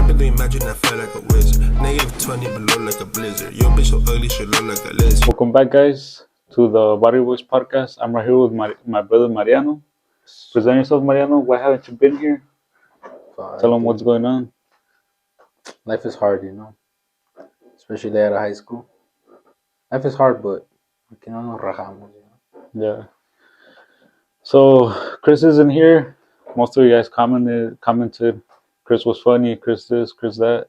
Rapidly imagine I felt like a wizard. -20 below like a blizzard. Your bitch so ugly, she look like a lizard. Welcome back, guys, to the Body Voice podcast. I'm right here with my brother Mariano. Present yourself, Mariano. Why haven't you been here? Tell them what's going on. Life is hard, especially out of high school. Life is hard, but aquí no nos rajamos, Yeah. So Chris isn't here. Most of you guys commented. Chris was funny. Chris this. Chris that.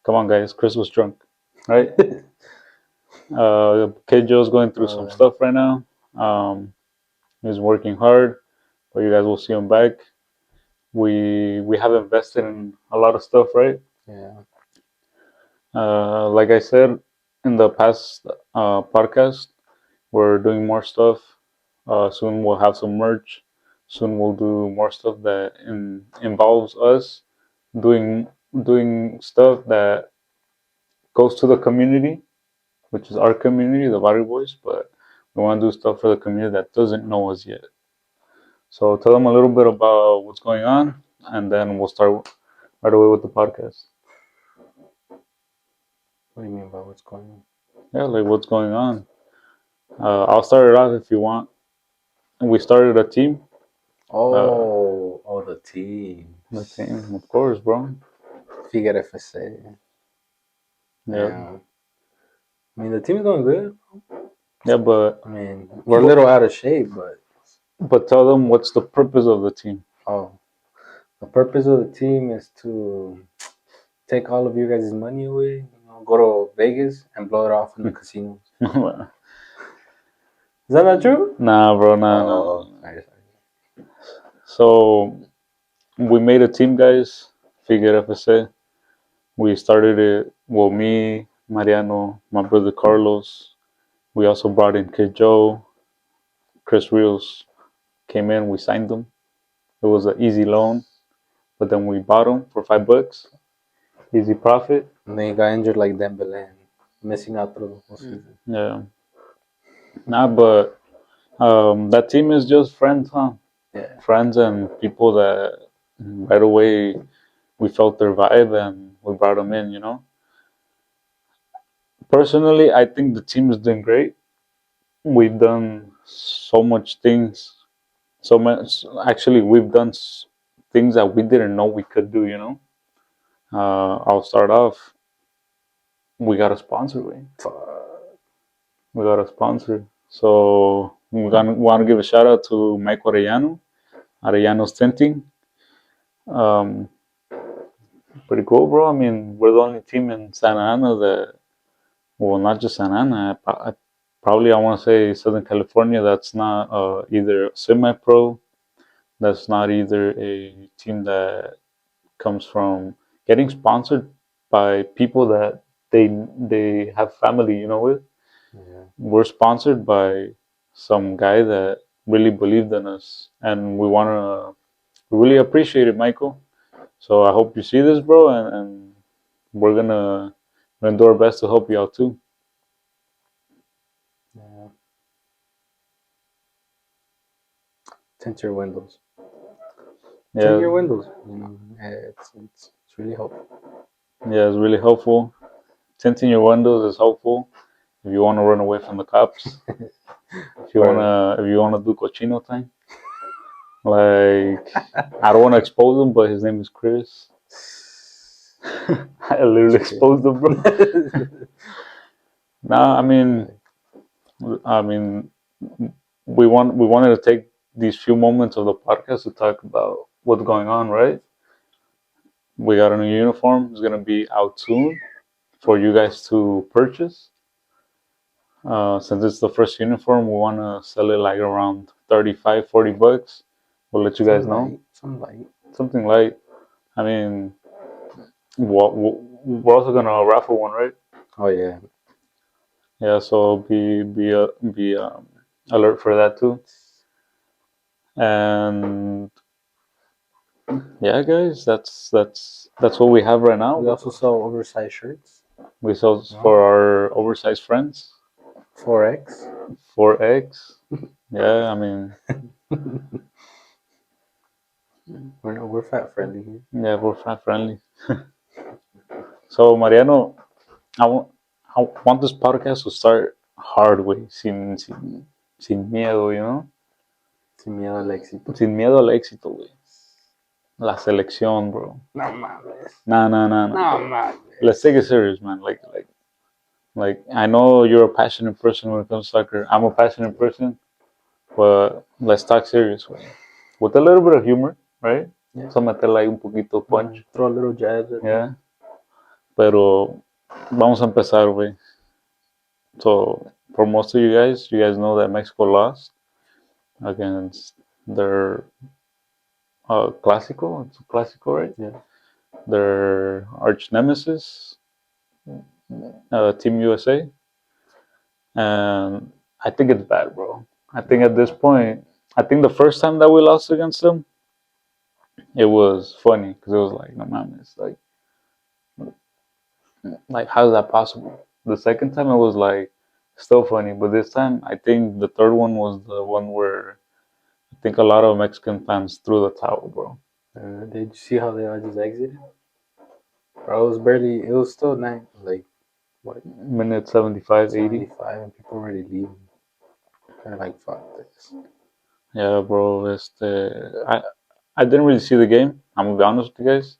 Come on, guys. Chris was drunk, right? Kid Joe's going through some stuff right now. He's working hard, but you guys will see him back. We have invested in a lot of stuff, right? Yeah. Like I said in the past podcast, we're doing more stuff. Soon we'll have some merch. Soon we'll do more stuff that involves us doing stuff that goes to the community, which is our community, the Body Boys. But we want to do stuff for the community that doesn't know us yet. So tell them a little bit about what's going on, and then we'll start right away with the podcast. What do you mean by what's going on? Yeah, like what's going on. I'll start it off if you want. We started a team. The team. The team, of course, bro. Figueroa FC. Yeah. I mean, the team is going good. Yeah, but I mean, we're a little out of shape, but tell them what's the purpose of the team. The purpose of the team is to take all of you guys' money away. Go to Vegas and blow it off in the casinos. Is that not true? Nah, bro, nah. Sorry. So we made a team, guys. Figueroa FC. We started it. Well, me, Mariano, my brother Carlos. We also brought in Kid Joe. Chris Rios came in. We signed them. It was an easy loan, but then we bought them for $5. Easy profit. And then he got injured like Dembele, missing out through the whole season. Yeah. Nah, but that team is just friends, huh? Yeah. Friends and people that right away we felt their vibe and we brought them in, Personally, I think the team is doing great. We've done so much things. Actually, we've done things that we didn't know we could do, I'll start off. We got a sponsor, We got a sponsor. So we want to give a shout out to Mike Arellano's Tinting. Pretty cool, bro. I mean, we're the only team in Santa Ana that, well, not just Santa Ana. I want to say Southern California. That's not either semi-pro. That's not either a team that comes from getting sponsored by people that they have family, with. Yeah. We're sponsored by some guy that really believed in us, and we want to really appreciate it, Michael. So I hope you see this, bro, and we're gonna do our best to help you out too. Yeah. Tint your windows. Yeah. Tint your windows. It's really helpful. Yeah, it's really helpful. Tinting your windows is helpful if you want to run away from the cops. if you wanna do cochino time. Like, I don't want to expose him, but his name is Chris. I literally exposed him, bro. Nah, I mean, we wanted to take these few moments of the podcast to talk about what's going on, right? We got a new uniform. It's gonna be out soon for you guys to purchase. Since it's the first uniform, we want to sell it like around $35-$40. We'll let you guys know. Something light. I mean, we're also gonna raffle one, right? Oh yeah. Yeah, so be alert for that too. And yeah, guys, that's what we have right now. We also sell oversized shirts. We sell for our oversized friends. 4X. 4X. Yeah, I mean. We're fat friendly here. Yeah, we're fat friendly. So Mariano, I want this podcast to start hard way, sin miedo, you know, Sin miedo al éxito. sin miedo al éxito, güey. La selección, bro. No mames. Nah. No mames. Let's take it serious, man. Like I know you're a passionate person when it comes to soccer. I'm a passionate person, but let's talk serious, güey. With a little bit of humor, right? Yeah. So meterle ahí un poquito punch. Throw a little jabs at Yeah. Pero vamos a empezar, güey. So for most of you guys know that Mexico lost against their Clásico. It's a Clásico, right? Yeah. Their arch nemesis, Team USA. And I think it's bad, bro. I think at this point, I think the first time that we lost against them, it was funny because it was like, no man, it's like how is that possible? The second time it was like still funny, but this time I think the third one was the one where I think a lot of Mexican fans threw the towel, bro. Did you see how they all just exited? Bro, it was still night, like, what? Minute 75, 80. 75, and people already leaving. They're like, fuck this. Yeah, bro. I didn't really see the game. I'm gonna be honest with you guys.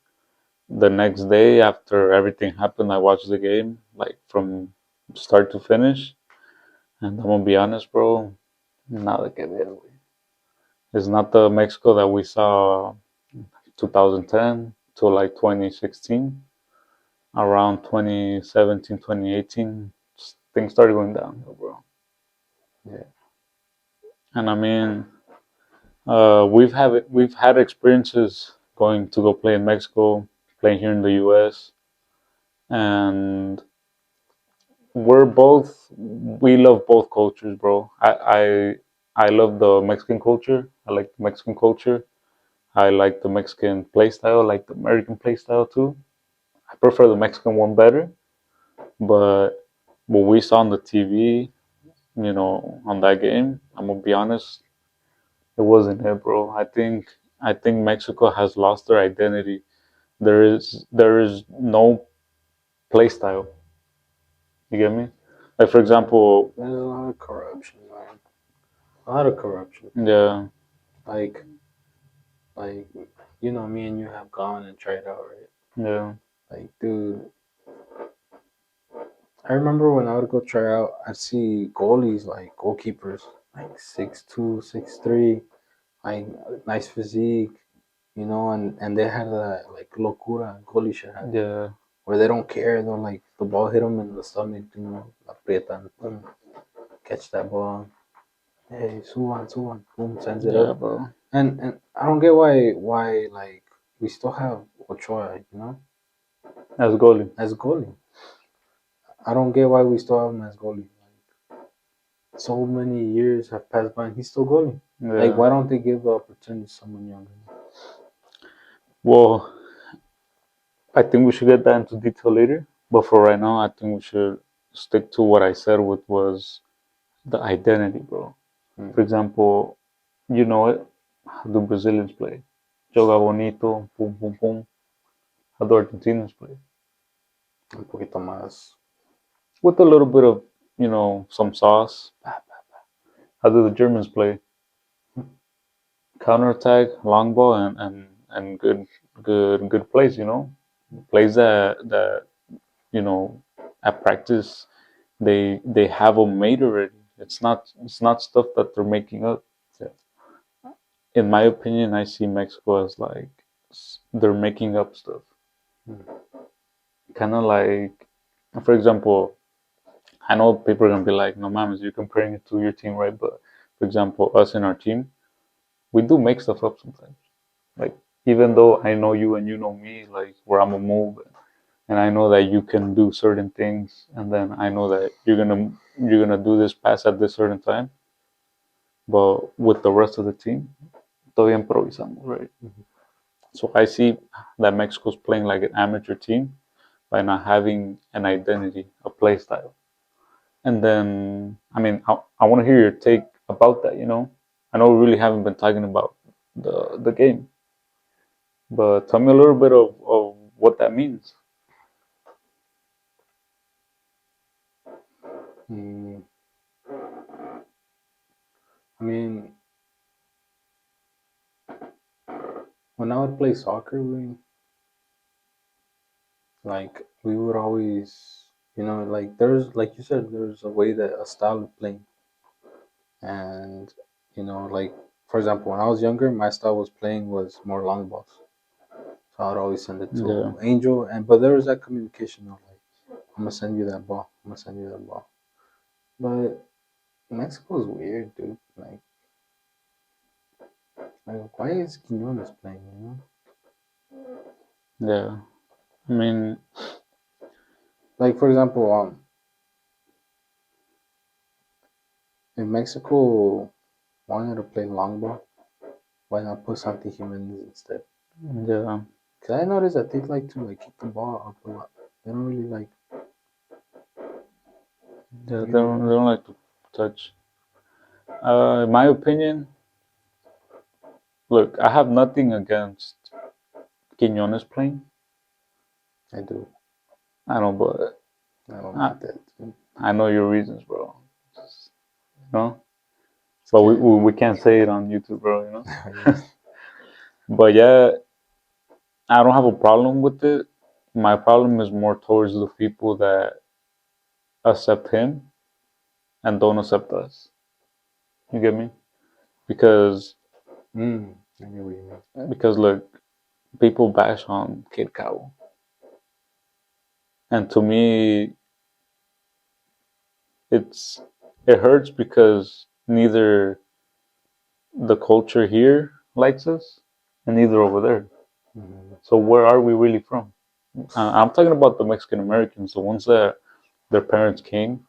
The next day after everything happened, I watched the game like from start to finish, and I'm gonna be honest, bro. Nada que ver, güey. It's not the Mexico that we saw 2010 to like 2016. Around 2017, 2018, things started going downhill, bro. Yeah. And I mean, we've had experiences going to go play in Mexico, playing here in the U.S., and we love both cultures, bro. I love the Mexican culture. I like the Mexican culture. I like the Mexican play style. I like the American play style too. I prefer the Mexican one better, but what we saw on the TV, you know, on that game, I'm gonna be honest, it wasn't it, bro. I think Mexico has lost their identity. There is no play style. You get me? Like for example, There's a lot of corruption, man. A lot of corruption. yeah, Like, you know, me and you have gone and tried out, right? yeah, Like, dude, I remember when I would go try out, I'd see goalies, like goalkeepers, like 6'2", 6'3", like nice physique, you know, and they had that like locura goalie should have, yeah, where they don't care. They'll like the ball hit them in the stomach, you know, la aprietan, boom, catch that ball. Hey, suban, boom, sends it yeah, up. bro. And I don't get why like we still have Ochoa, you know, As goalie. as goalie. I don't get why we still have him as goalie. Like, so many years have passed by and he's still goalie. Yeah. Like, why don't they give the opportunity to someone younger? Well, I think we should get that into detail later. But for right now, I think we should stick to what I said, which was the identity, bro. Mm. For example, you know it. How do Brazilians play? Joga bonito, pum pum pum. How do Argentinians play? Un poquito más. With a little bit of, you know, some sauce. How do the Germans play? Counterattack, long ball, and good plays. You know, plays that you know at practice they have them made already. It's not stuff that they're making up. In my opinion, I see Mexico as like they're making up stuff. Kind of like, for example, I know people are gonna be like, "No, mames, you're comparing it to your team, right?" But for example, us in our team, we do make stuff up sometimes. Like even though I know you and you know me, like where I'm a move, and I know that you can do certain things, and then I know that you're gonna do this pass at this certain time. But with the rest of the team, todavía improvisamos, right? Mhm. So I see that Mexico's playing like an amateur team by not having an identity, a play style. And then, I mean, I want to hear your take about that. You know, I know we really haven't been talking about the game, but tell me a little bit of what that means. Mm, I mean, when I would play soccer, we would always, like there's like you said, there's a way that a style of playing, and like for example, when I was younger, my style was playing was more long balls, so I'd always send it Yeah, to Angel, and but there was that communication of like, I'm gonna send you that ball, I'm gonna send you that ball, but Mexico's weird, dude. Like why is Quinones playing? yeah. I mean, Like for example, if Mexico wanted to play long ball, why not put Santi Jimenez instead? yeah, Cause I noticed that they like to like kick the ball up a lot. They don't really like, yeah. you know. They don't like to touch. In my opinion, look, I have nothing against Quiñones playing. I do. I don't, but I don't I, like that. Dude. I know your reasons, bro. You know, It's but kind we can't say it on YouTube, bro. You know. of, But yeah, I don't have a problem with it. My problem is more towards the people that accept him and don't accept us. You get me? Because I get what you mean. look, people bash on Kid Cabo, and to me, it's it hurts because neither the culture here likes us, and neither over there. Mm-hmm. So where are we really from? I'm talking about the Mexican Americans, the ones that their parents came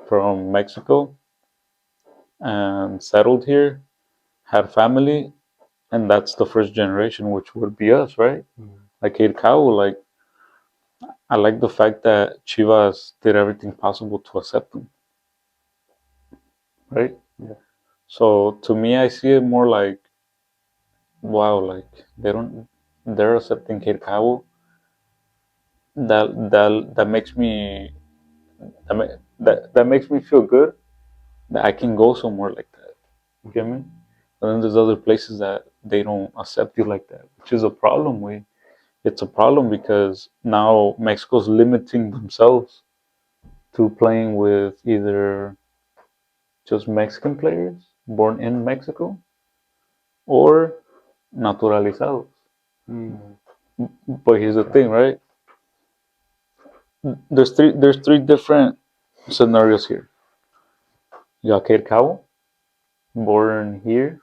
from Mexico and settled here, had family, and that's the first generation, which would be us, right? Mm-hmm. Like Kid Cow, like I like the fact that Chivas did everything possible to accept them, right? Yeah. So to me, I see it more like, wow, like they're accepting Kid Cow. That makes me that makes me feel good that I can go somewhere like that. You get Mm-hmm. me? And then there's other places that they don't accept you like that, which is a problem. It's a problem because now Mexico's limiting themselves to playing with either just Mexican players born in Mexico or naturalizados. Mm-hmm. But here's the thing, right? There's three different scenarios here. You got Kid Cabo, born here,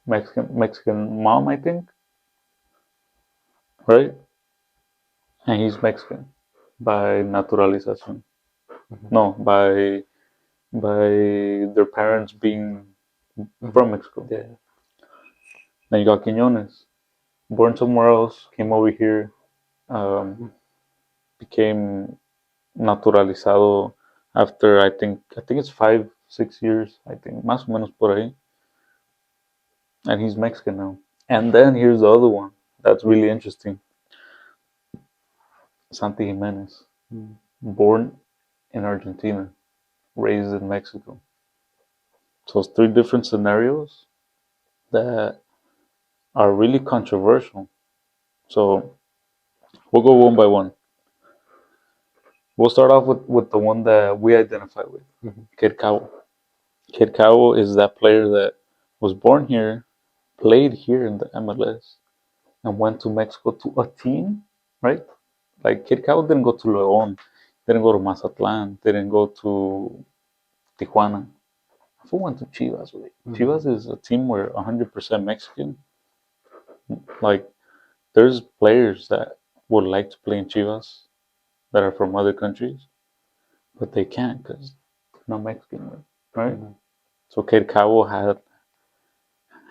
Mexican mom, I think, right? And he's Mexican by naturalization. No, by their parents being Mm-hmm. from Mexico. Yeah. Then you got Quiñones, born somewhere else, came over here, um, became naturalizado after I think it's 5 6 years, I think más o menos por ahí, and he's Mexican now. And then here's the other one that's really interesting: Santi Jimenez, Mm-hmm. born in Argentina, raised in Mexico. So it's three different scenarios that are really controversial. So we'll go one by one. We'll start off with the one that we identify with, Mm-hmm. Kid Cabo. Kid Cabo is that player that was born here, played here in the MLS, and went to Mexico to a team, right? Like Kid Cabo didn't go to León, didn't go to Mazatlan, didn't go to Tijuana. Who went to Chivas? Right? Mm-hmm. Chivas is a team where 100% Mexican. Like there's players that would like to play in Chivas that are from other countries, but they can't because they're not Mexican, right? Mm-hmm. So Kid Cabo had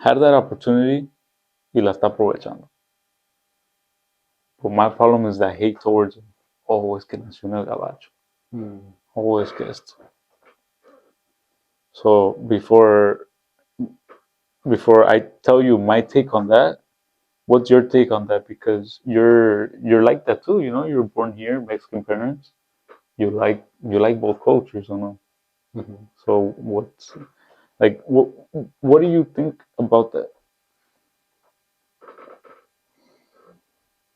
that opportunity y la está aprovechando. But my problem is that hate towards him. Oh, es que nació en el gabacho. Mm-hmm. Oh, es que esto. So before I tell you my take on that, what's your take on that? Because you're like that too, you know. You're born here, Mexican parents. you like both cultures, you know. Mm-hmm. So what's like what do you think about that?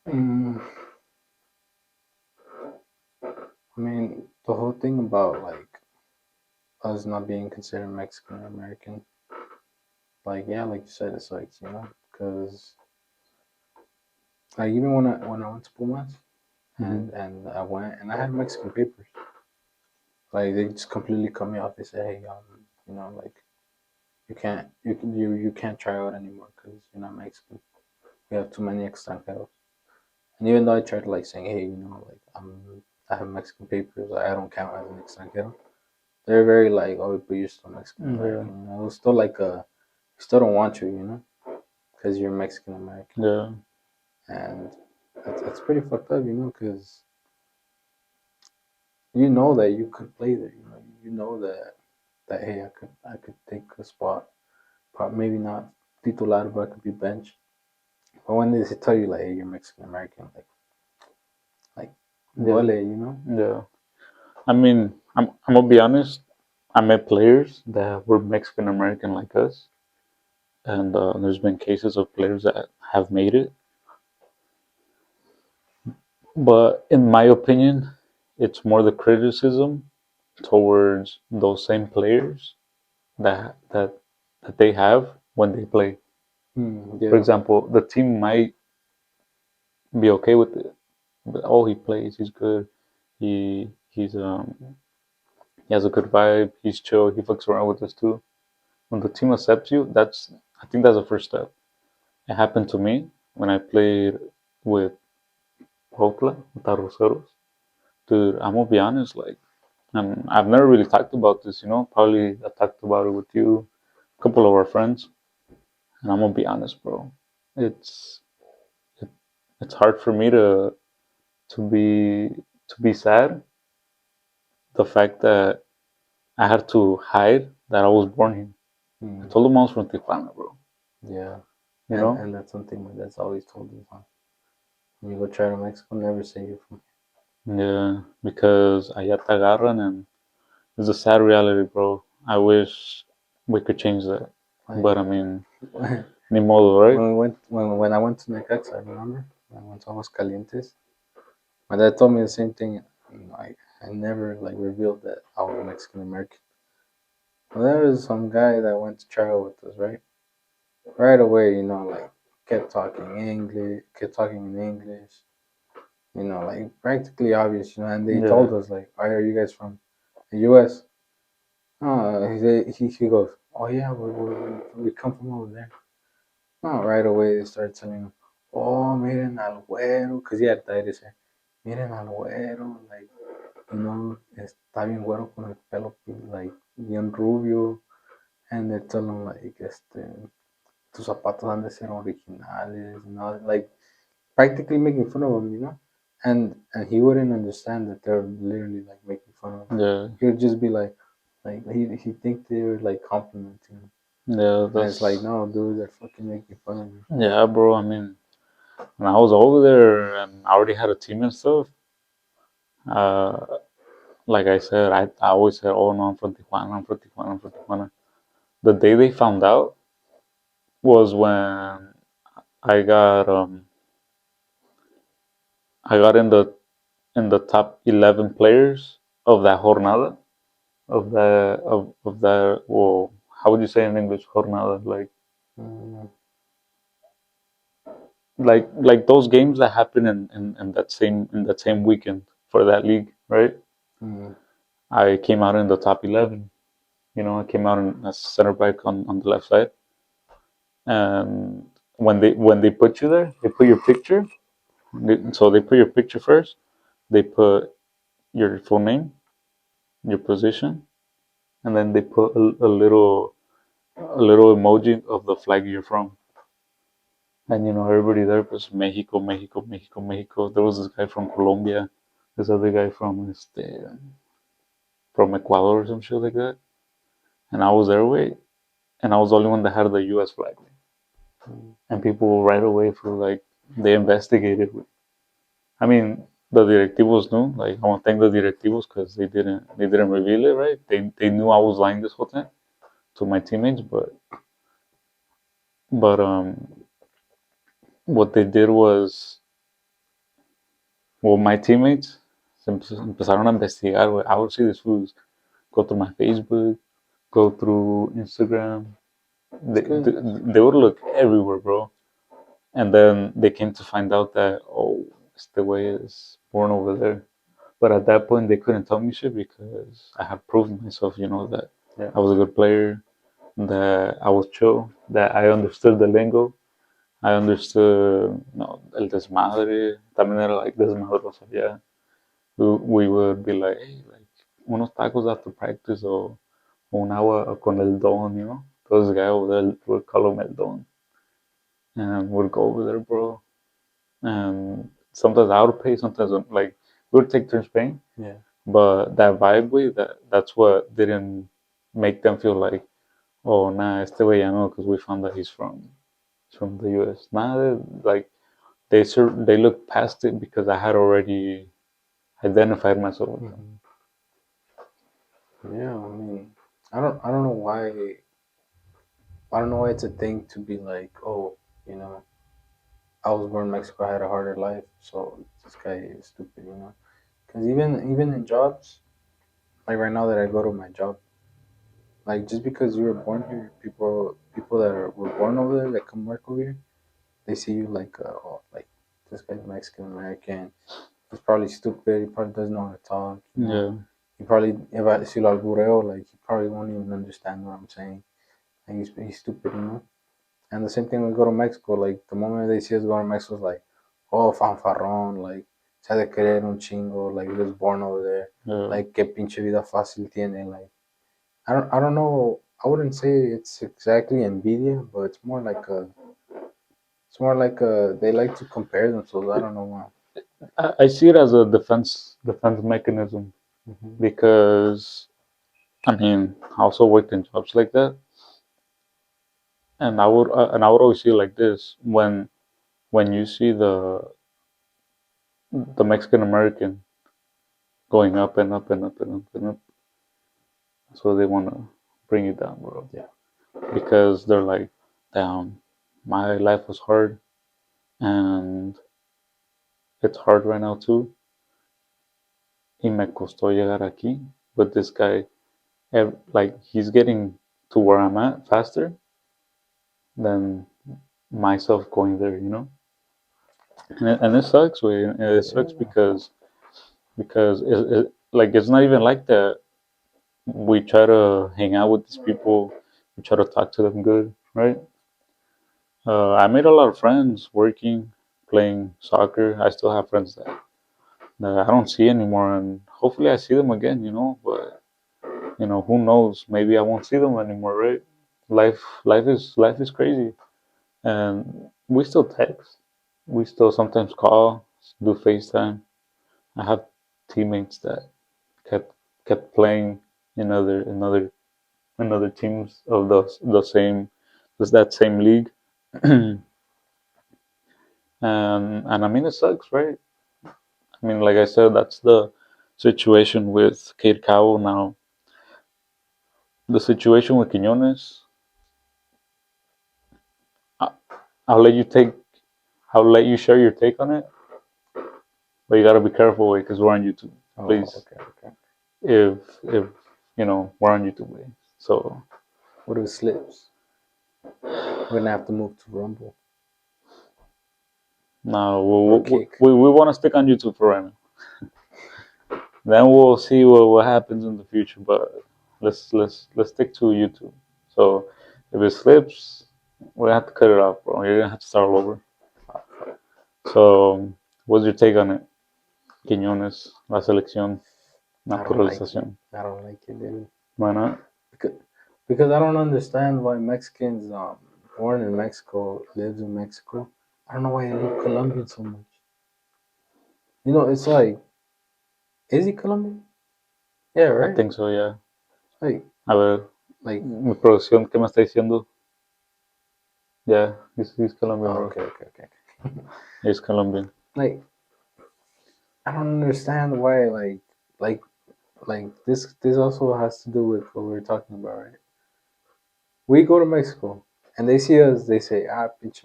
Mm, I mean, the whole thing about like us not being considered Mexican or American, like yeah, like you said, it's like because like even when I went to Pumas Hmm. and I went and I had Mexican papers, like they just completely cut me off. They said, hey, like you can't try out anymore because you're not Mexican. We have too many extranjeros. And even though I tried like saying, hey, like I have Mexican papers, I don't count as an extranjero. They're very like, oh, but you're still Mexican Yeah, American. It was still like still don't want you, because you're Mexican American, yeah, and it's pretty fucked up, because you know that you could play there, you know that hey, I could take a spot, but maybe not titular, but I could be bench. But when they tell you like, hey, you're Mexican American, like yeah, duele. yeah. I mean, I'm gonna be honest. I met players that were Mexican American like us, and there's been cases of players that have made it. But in my opinion, it's more the criticism towards those same players that that that they have when they play. For Yeah. example, the team might be okay with it, but oh, he plays, he's good, he has a good vibe, he's chill, he fucks around with us too. When the team accepts you, I think that's the first step. It happened to me when I played with Otra, with Arroceros. Dude, I'm gonna be honest, like, and I've never really talked about this, Probably I talked about it with you, a couple of our friends, and I'm gonna be honest, bro. It's it, it's hard for me to be to be sad. The fact that I had to hide that I was born here. I Mm, told them I was from Tijuana, bro. yeah. You And know? and that's something that's always told us, huh? When you go try to Mexico, never say you're from Yeah, because allá te agarran, and it's a sad reality, bro. I wish we could change that, but like I mean, when ni modo, right? when I went to Necaxa, I remember when I went to Aguascalientes. My dad told me the same thing. I never like revealed that I was Mexican American. Well, there was some guy that went to trial with us, right? Right away, like kept talking in English, like practically obvious, and they Yeah, told us like, "Why are you guys from the U.S.?" Oh, he goes, "Oh yeah, we come from over there." Oh, right away they started telling him, "Oh, miren al güero," because he had dyed his hair. Miren al güero, like está bien güero con el pelo like bien rubio, and they're telling him like, tus zapatos han de ser originales, like practically making fun of him, and he wouldn't understand that they're literally like making fun of him. yeah, He would just be like he think they were like complimenting him, yeah. and it's like, That's no, dude, they're fucking making fun of you. yeah, bro. I mean, when I was over there and I already had a team and stuff, uh, like I said, I always said, "Oh no, I'm from Tijuana, I'm from Tijuana, I'm from Tijuana." The day they found out was when I got um I got in the top 11 players of that jornada of that. Well, how would you say in English jornada? Mm, Like those games that happen in that same weekend for that league, right? mm, I came out in the top 11. I came out as center back on the left side, and when they put you there, they put your picture. So they put your picture first. They put your full name, your position, and then they put a little emoji of the flag you're from. And everybody there was Mexico, Mexico, Mexico, Mexico. There was this guy from Colombia, this other guy from Ecuador or some shit like that. And I was there, wait, and I was the only one that had the U.S. flag. mm, And people right away feel like they investigated. I mean, the directivos knew. Like I want to thank the directivos because they didn't reveal it, right? They knew I was lying this whole time to my teammates, but what they did was, well, my teammates empezaron a investigar. Güey. I would see these fools go through my Facebook, go through Instagram. They would look everywhere, bro. And then they came to find out that, oh, este way is born over there. But at that point, they couldn't tell me shit because I had proven myself, that I was a good player, that I was chill, that I understood the lingo. I understood, el desmadre. También era like desmadroso, yeah. We would be like, hey, like, unos tacos after practice o un agua con el don. Those guys over there would call him el don. And we'd go over there, bro. And sometimes I would pay, sometimes like we would take turns paying. Yeah. But that vibe way, that's what didn't make them feel like, oh nah, este way ya no, because we found that he's from the U.S. Nah, like they looked past it because I had already identified myself with them. Yeah, I mean, I don't know why. I don't know why it's a thing to be like, oh, I was born in Mexico, I had a harder life, so this guy is stupid. Because even in jobs, like right now that I go to my job, like just because you were born here, people that were born over there that come work over here, they see you like, oh, like this guy's Mexican American. He's probably stupid. He probably doesn't know how to talk. Yeah. He probably, si lo albureo, like he probably won't even understand what I'm saying. Like he's stupid. And the same thing when we go to Mexico. Like the moment they see us go to Mexico, it's like, oh, fanfarrón, like se ha de querer un chingo, like he was born over there, like que pinche vida fácil tiene. Like I don't know. I wouldn't say it's exactly envidia, but it's more like they like to compare themselves. I don't know why. I see it as a defense mechanism because I mean I also worked in jobs like that, and I would always see it like this when you see the Mexican American going up and up and up and up and up, so they want to bring it down, bro. Yeah. Because they're like, damn, my life was hard, and it's hard right now too. Y me costó llegar aquí, but this guy, like, he's getting to where I'm at faster than myself going there. And it sucks, way. It sucks because like it's not even like that. We try to hang out with these people. We try to talk to them good, right? I made a lot of friends working, playing soccer. I still have friends that I don't see anymore, and hopefully I see them again. But who knows? Maybe I won't see them anymore, right? Life is crazy, and we still text. We still sometimes call, do FaceTime. I have teammates that kept kept playing in other teams of that same league. And I mean it sucks, right? I mean, like I said, that's the situation with Kate Cowell now. The situation with Quiñones, I- I'll let you take, I'll let you share your take on it, but you gotta be careful, because we're on YouTube. Please, Okay. if we're on YouTube, so What if it slips? We're gonna have to move to Rumble. no, we want to stick on YouTube for right now. Then we'll see what happens in the future, but let's stick to YouTube. So if it slips, we have to cut it off, bro. You're gonna have to start all over. So, what's your take on it? Quiñones, la selección, naturalización. I don't like it, dude. Why not? Because I don't understand why Mexicans born in Mexico lives in Mexico. I don't know why they love Colombian so much. It's like, is he Colombian? Yeah, right. I think so, yeah. Like, A ver, like. mi producción, ¿qué me está diciendo? Yeah, he's Colombian, bro. Okay. He's Colombian. Like, I don't understand why like this also has to do with what we were talking about, right? We go to Mexico and they see us, they say, ah, pinche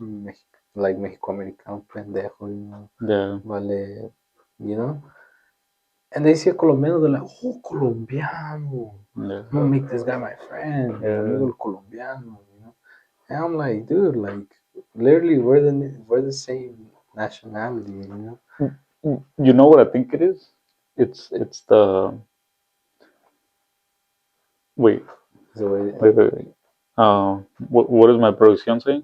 like Mexicoamericano pendejo, Yeah, vale, you know? And they see a Colombiano, they're like, oh, Colombiano. yeah, I'm gonna make this guy my friend, mi yeah. amigo el Colombiano. And I'm like, dude, like, literally, we're the same nationality. You know what I think it is? It's the wait, So wait. What is my producción saying?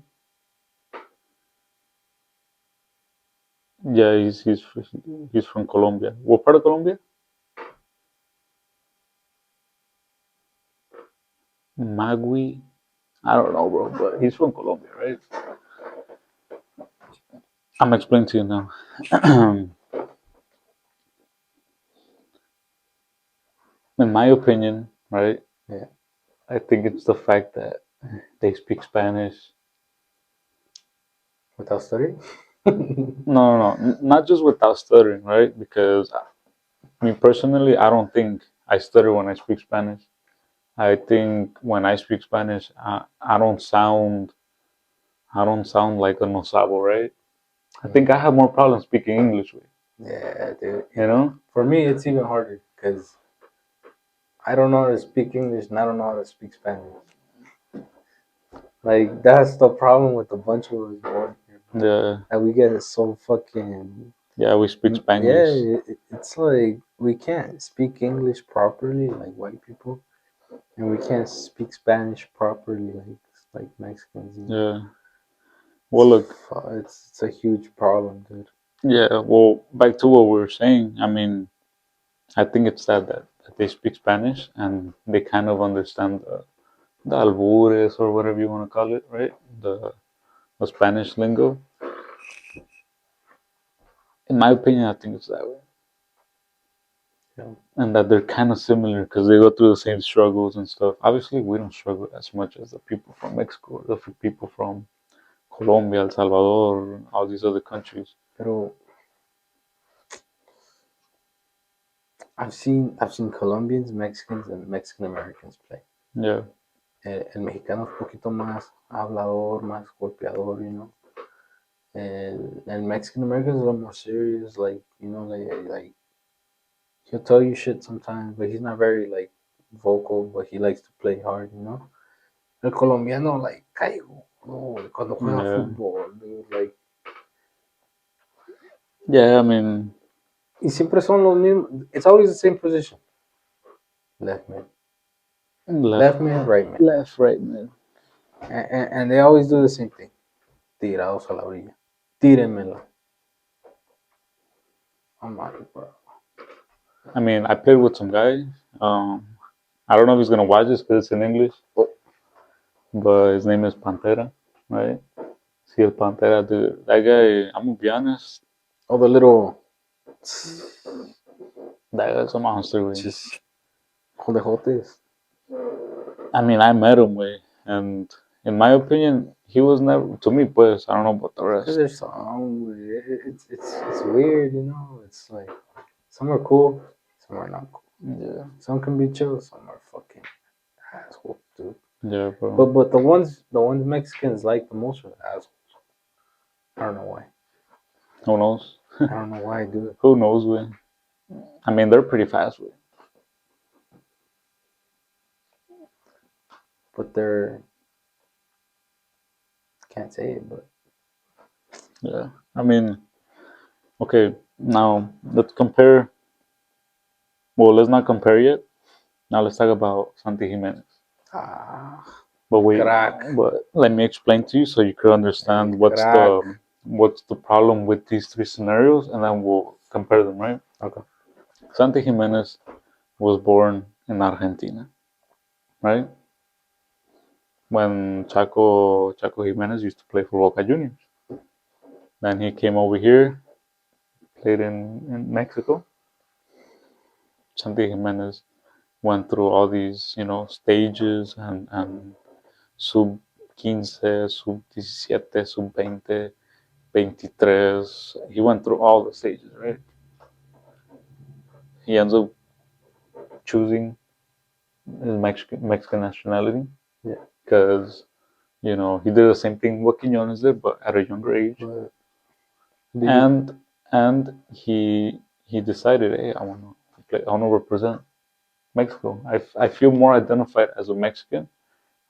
Yeah, he's from Colombia. What part of Colombia? Magui. I don't know, bro, but he's from Colombia, right? I'm explaining to you now. In my opinion, right? yeah, I think it's the fact that they speak Spanish. without studying. No, not just without stuttering, right? Because me personally, I don't think I stutter when I speak Spanish. I think when I speak Spanish, I don't sound like a no sabo, right? I think I have more problems speaking English with, Yeah, dude. you know? For me, it's even harder because I don't know how to speak English and I don't know how to speak Spanish. Like that's the problem with a bunch of us born here, bro. Yeah, That we get so fucking yeah, we speak yeah. Spanglish. It's like we can't speak English properly like white people, and we can't speak Spanish properly like Mexicans. Yeah. Well, look, It's a huge problem, dude. yeah. Well, back to what we were saying. I mean, I think it's that they speak Spanish and they kind of understand the albures or whatever you want to call it, right? The Spanish lingo. In my opinion, I think it's that way. Yeah. And that they're kind of similar because they go through the same struggles and stuff. Obviously, we don't struggle as much as the people from Mexico, the people from Colombia, El Salvador, all these other countries. Pero I've seen Colombians, Mexicans, and Mexican Americans play. Yeah, El mexicano es un poquito más hablador, más golpeador. And Mexican Americans are a little more serious, like he'll tell you shit sometimes, but he's not very like vocal, but he likes to play hard. El colombiano, like, caigo, no, cuando juega yeah, fútbol, dude, like, yeah. I mean, y siempre son los mismos, it's always the same position. Left mid, left mid, right mid. left, right, man. And they always do the same thing. Tirados a la orilla. Tírenmela. I'm like, bro. I mean, I played with some guy. Um, I don't know if he's gonna watch this because it's in English, but his name is Pantera, right? See, El Pantera, dude. That guy, I'm gonna be honest, Oh, the little that guy's a monster, way. just jodejotes. I mean, I met him, way, and in my opinion, he was never to me. Pues I don't know about the Because rest. there's some, it's weird. It's like some are cool, some are not cool. Yeah, Some can be chill, some are fucking assholes, dude. yeah, bro. But the ones Mexicans like the most are the assholes. I don't know why. Who knows? I don't know why, dude. Who knows, way? I mean, they're pretty fast, way. But they're can't say it, but Yeah, I mean, okay. Now let's compare. Well, let's not compare yet. Now let's talk about Santi Jimenez. ah, But wait, crack, but let me explain to you so you can understand crack. what's the problem with these three scenarios, and then we'll compare them, right? Okay. Santi Jimenez was born in Argentina, right? When Chaco Jimenez used to play for Boca Juniors. Then he came over here, played in Mexico. Santi Jimenez went through all these, stages and sub 15, sub 17, sub 20, 23. He went through all the stages, right? he ends up choosing his Mexican nationality. Yeah. Because he did the same thing what Quiñones did, but at a younger age. But And he decided, hey, I want to represent Mexico. I feel more identified as a Mexican.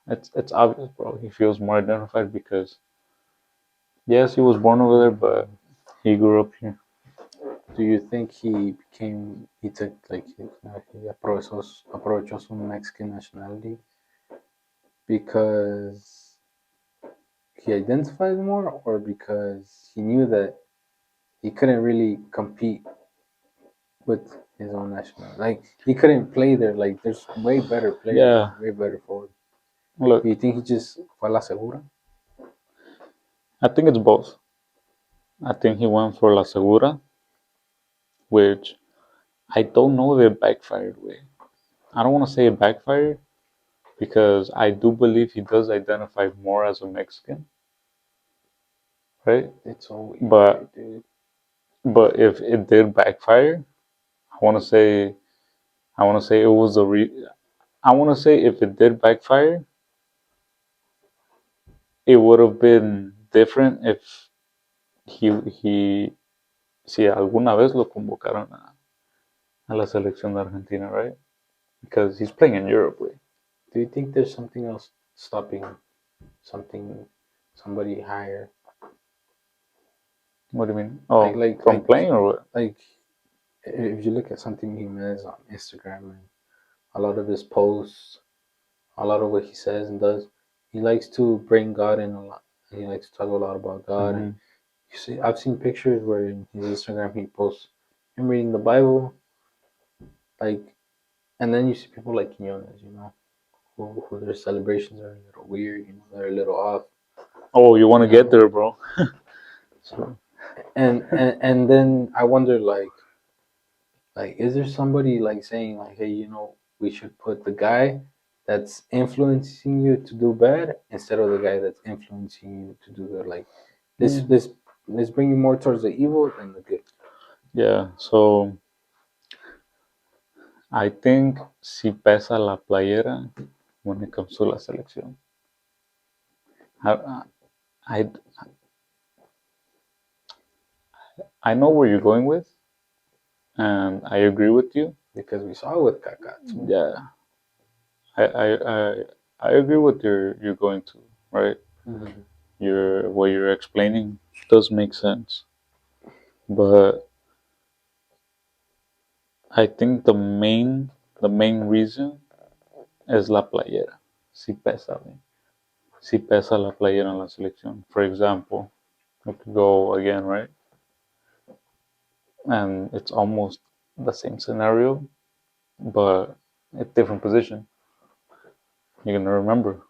It's obvious, bro. He feels more identified because yes, he was born over there, but he grew up here. do you think he took like he approachó su Mexican nationality because he identified more, or because he knew that he couldn't really compete with his own nationality? Like he couldn't play there. Like there's way better players, Yeah. way better forward. Look, Do you think he just fue a la segura? I think it's both. I think he went for La Segura, which I don't know if it backfired way. I don't want to say it backfired because I do believe he does identify more as a Mexican, right? It's so weird, But dude. but if it did backfire, I want to say it was I want to say if it did backfire, it would have been different if he si alguna vez lo convocaron a la selección de Argentina, right? Because he's playing in Europe, way. Do you think there's something else stopping somebody higher? What do you mean? Oh, Like from playing or what? Like if you look at something he does on Instagram and a lot of his posts, a lot of what he says and does, he likes to bring God in a lot. He likes to talk a lot about God. And you see, I've seen pictures where in his Instagram he posts him reading the Bible, like, and then you see people like Quinones, who their celebrations are a little weird, they're a little off. Oh, you want to get there, bro? So, and then I wonder, like, is there somebody like saying like, hey, we should put the guy that's influencing you to do bad instead of the guy that's influencing you to do good? Like, let's bring you more towards the evil than the good. Yeah. So I think si pesa la playera when it comes to la selección. I, I, I know where you're going with, and I agree with you. Because we saw it with Kaká too. Yeah, I agree with you're going to, right? Mm-hmm. What you're explaining does make sense, but I think the main reason es la playera. Si pesa, güey. Si pesa la playera en la selección. For example, we could go again, right? And it's almost the same scenario, but a different position. You're gonna remember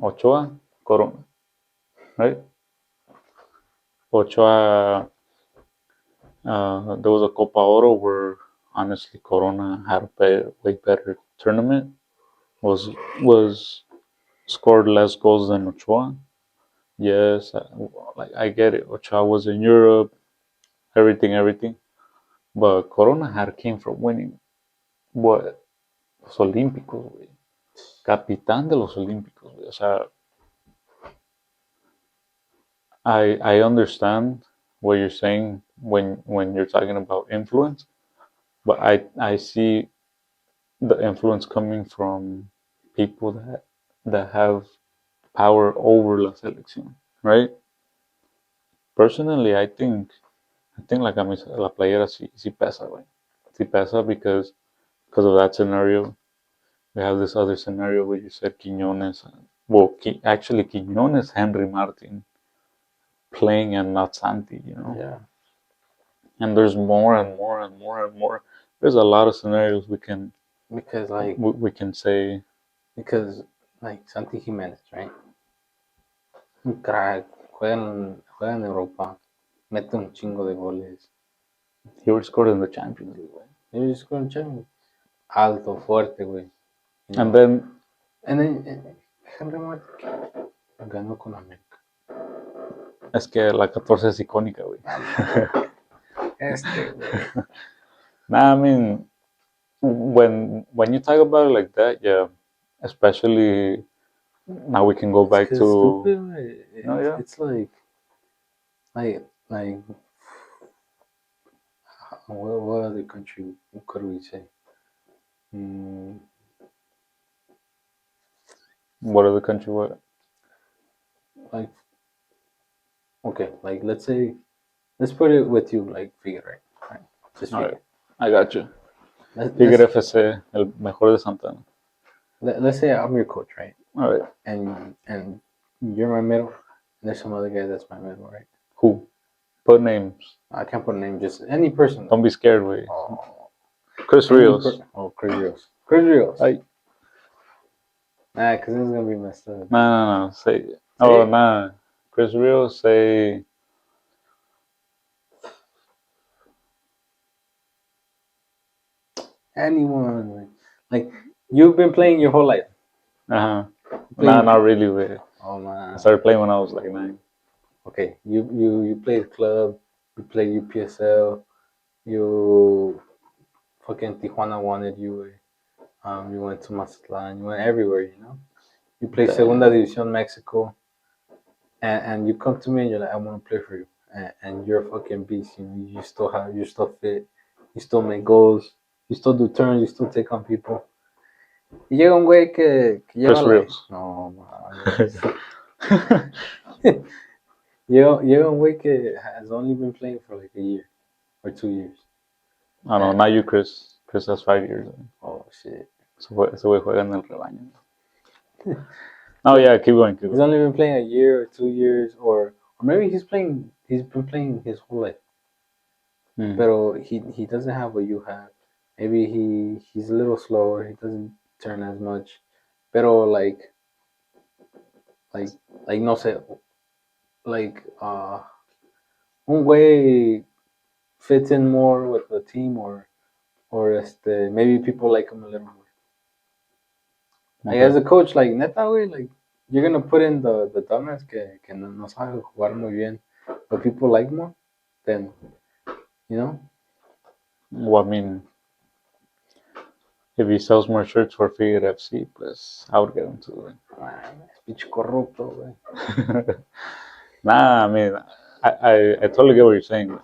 Ochoa, Corona, right? Ochoa, there was a Copa Oro where honestly Corona had a way better tournament. Was scored less goals than Ochoa. Yes, I get it. Ochoa was in Europe, everything. But Corona had came from winning what los Olímpicos, güey. Capitán de los Olímpicos, güey. O sea, I understand what you're saying when you're talking about influence, but I see the influence coming from people that have power over la selección, right? Personally, I think la camisa, la playera sí pesa, güey. Sí pesa because of that scenario. We have this other scenario where you said Quiñones, actually Quiñones, Henry Martin playing and not Santi, Yeah. And there's more and more and more and more. There's a lot of scenarios we can Because like we can say. because like Santi Jimenez, right? Un crack, juega en Europa, mete un chingo de goles. He already scored in the Champions League, güey. He was scoring Champions. Alto, fuerte, güey. And then Henry Martin ganó con América. es que la 14 es icónica, güey. Güey. Nah, I mean, when you talk about it like that, yeah, especially now we can go It's back because it's to stupid. Right? oh yeah, It's like what other country could we say? Mm, what other country? What? like okay, like let's put it with you like Figure, right? Just All right, Figure. I got you. Let's Tigre FC, el mejor de Santana. let's say I'm your coach, right? All right, And you're my middle. And there's some other guy that's my middle, right? who? Put names. I can't put a name, just any person. Don't be scared, way. Oh, Chris Rios. Chris Rios. Chris Rios. Ay, Nah, because this is gonna be messed up. no. Say. Say Oh, it. nah. Chris Rios, say. Anyone. Like you've been playing your whole life. Uh huh. Nah, Playing. not really, way. Oh I man. started playing when I was like 9. Okay. You played club. You played UPSL. You fucking Tijuana wanted you. You went to Mazatlan. You went everywhere. You know. You played Segunda División Mexico. And you come to me and you're like, I want to play for you, and you're a fucking beast. You know, you're still fit, you still make goals, you still do turns, you still take on people. Y llega un güey que lleva Chris like, Rios. no mames. Llega un güey que has only been playing for like a year or 2 years. I don't know, not you, Chris. Chris has 5 years. Oh shit. Ese güey juega en el rebaño. Oh yeah, keep going, keep He's going. only been playing a year or 2 years, or maybe he's been playing his whole life. Pero he doesn't have what you have. Maybe he's a little slower. He doesn't turn as much. Pero like no sé, like un güey fits in more with the team, or maybe people like him a little more. Like as a coach, like neta güey, like you're gonna put in the dumbass que no sabe jugar muy bien, but people like more, then you know. Well, I mean, if he sells more shirts for Figueroa FC, pues I would get him to Pinche corrupto, güey. it. Nah, I mean, I totally get what you're saying.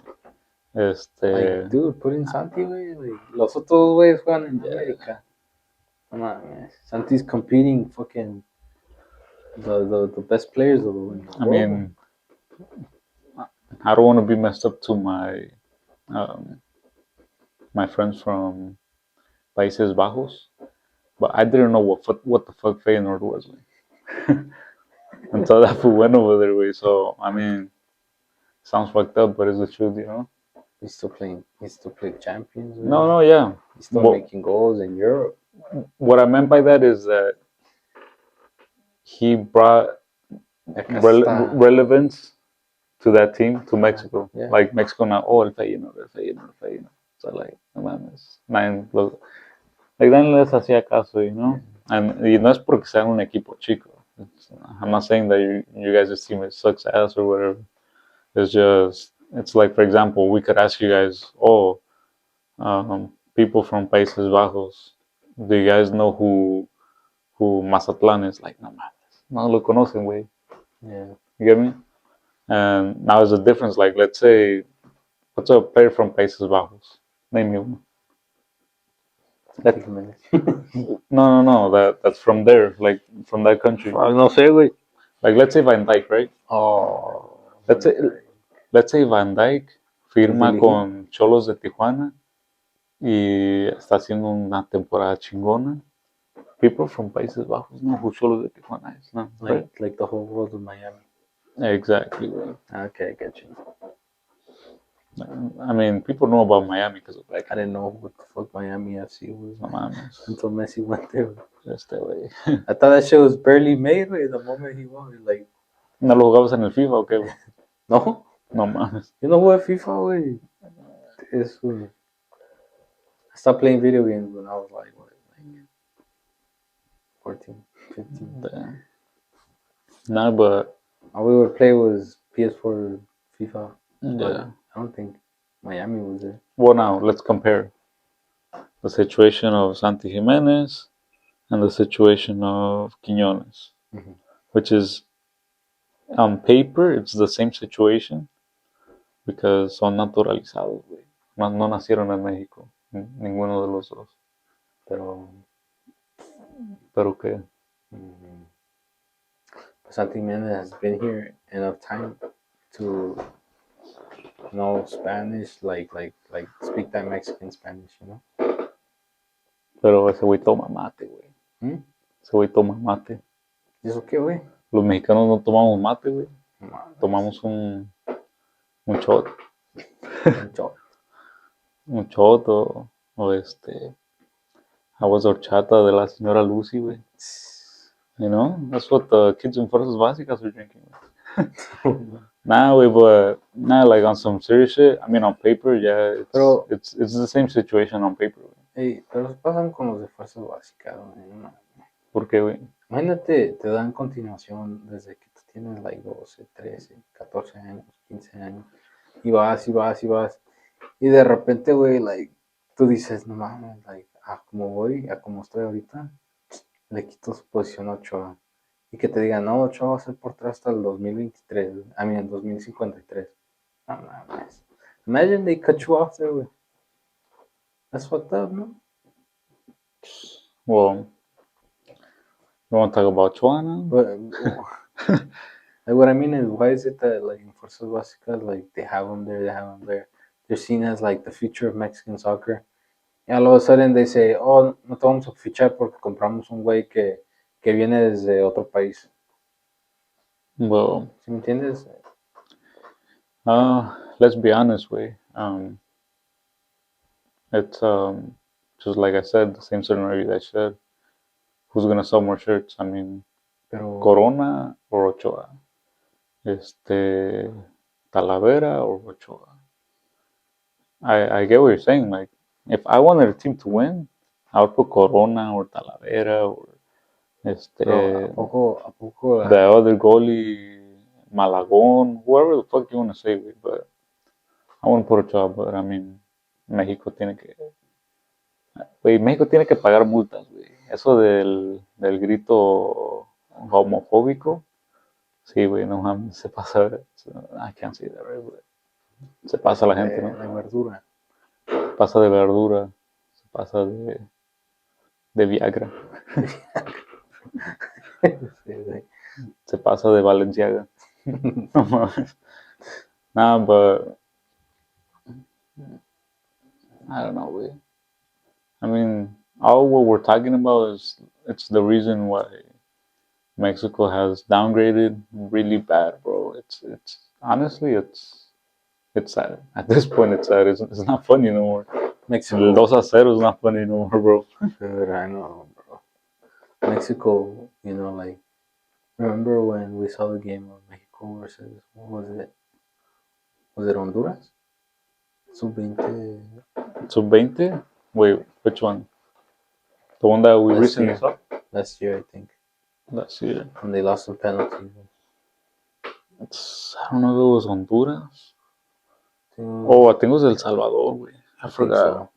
Like, dude, put in Santi, güey. Like, los otros güeyes juegan en América. No mames. Santi's competing fucking the best players of the world. I mean, I don't want to be messed up to um, my friends from Países Bajos, but I didn't know what the fuck Feyenoord was like until that fool went over there, way. So I mean, sounds fucked up, but it's the truth, you know. He's still playing. He's still playing champions. Güey. No, yeah. He's still making goals in Europe. What I meant by that is that he brought relevance to that team, to Mexico. Yeah. Like Mexico now, oh, el Feyenoord. So like, no mames, like then les hacía caso, you know. Y no es porque sean un equipo chico. I'm not saying that you guys' team sucks ass or whatever. It's just, it's like, for example, we could ask you guys, people from Países Bajos, do you guys know who Mazatlan is? Like, no mames, no lo conocen, güey. Yeah. You get me? And now there's a difference. Like, let's say, what's a player from Países Bajos? Name me one. No. That's from there, like from that country. No sé, güey. Like, let's say Van Dijk, right? Oh. Let's say Van Dijk firma con Cholos de Tijuana y está haciendo una temporada chingona. People from Países Bajos know who Cholos de Tijuana is, no? Right? Like the whole world of Miami. Exactly. Right. Okay, I get you. I mean, people know about Miami because of that. I didn't know what the fuck Miami FC was. No mames. Until Messi went there. Way. I thought that shit was barely made, güey. The moment he won, like. ¿No lo jugabas en el FIFA o qué, güey? No. No mames. You know what FIFA, güey? I stopped playing video games when I was like, what, like 14, 15. Damn. No, but all we would play was PS4 FIFA. yeah. I don't think Miami was there. Well, now let's compare. the situation of Santi Jimenez and the situation of Quiñones, which is on paper it's the same situation because son naturalizados, güey. No nacieron en México, ninguno de los dos. Pero qué. Santi Mendez has been here enough time to know Spanish, like speak that Mexican Spanish, you know. Pero ese güey toma mate, güey. Ese güey toma mate. ¿Y eso qué, güey? Los mexicanos no tomamos mate, güey. Tomamos un shot. Un shot o aguas de horchata de la señora Lucy, güey. You know, that's what the kids in fuerzas básicas are drinking. Nah, güey, but like on some serious shit. I mean, on paper, yeah, it's the same situation on paper, güey. Hey, pero se pasan con los de fuerzas básicas, güey. ¿Por qué, güey? Imagínate, te dan continuación desde que tú tienes like 12, 13, 14 años, 15 años. Y vas. Y de repente, güey, like, tú dices, no mames, like, como estoy ahorita, le quito su posición a Ochoa. Y que te digan, no, Ochoa va a ser portero hasta el 2023, I mean, 2053. No mames. Imagine they cut you off there, güey. That's fucked up, no? Well, you want to talk about Ochoa now? Like, what I mean is, why is it that, like, in Fuerzas Básicas, like, they have them there. They're seen as, like, the future of Mexican soccer. Y all of a sudden they say, oh, no te vamos a fichar porque compramos un güey que viene desde otro país. Well, ¿Sí me entiendes? Let's be honest, güey. It's just like I said, the same scenario that I said. Who's gonna sell more shirts? I mean, Corona or Ochoa? Talavera or Ochoa? I get what you're saying. Like, if I wanted a team to win, I would put Corona or Talavera or ¿A poco the other goalie, Malagón, whoever the fuck you want to say, güey. But I wouldn't put Ochoa. But I mean, México tiene que pagar multas, güey. Eso del grito homofóbico, sí, güey, no mames, se pasa. I can't say that, right, güey. Se pasa la gente, ¿no? De verdura. Pasa de verdura, se pasa de Viagra. Sí. Se pasa de Valenciaga. No mames. Nah, but I don't know, güey. I mean, all what we're talking about it's the reason why Mexico has downgraded really bad, bro. It's honestly it's sad. At this point, it's sad. It's not funny no more. Mexico. El 2-0 is not funny no more, bro. Dude, I know, bro. Mexico, you know, like, remember when we saw the game of Mexico versus, what was it? Was it Honduras? Sub-20. Sub-20? Wait, which one? The one that we recently saw? Last year, I think. Last year. And they lost some penalties. I don't know if it was Honduras. Oh, I think it was El Salvador, güey. I forgot. So.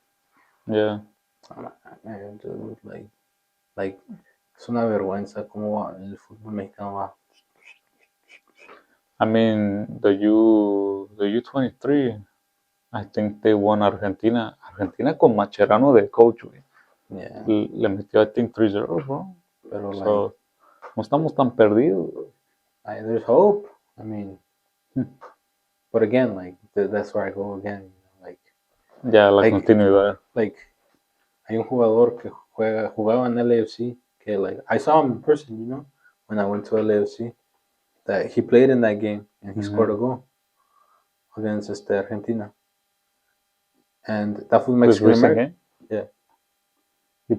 Yeah. Man, dude, like, es una vergüenza cómo el fútbol mexicano va. I mean, the U23, I think they won Argentina. Argentina con Macherano de coach, güey. Yeah. Le metió, I think, 3-0, bro. Pero, so, no estamos tan perdidos. There's hope. I mean, but again, like, that's where I go again. You know, like, ya, la continuidad. Like, hay un jugador que jugaba en LAFC que, like, I saw him in person, you know, when I went to LAFC, that he played in that game and he scored a goal against Argentina. And that was Mexican American. Yeah. He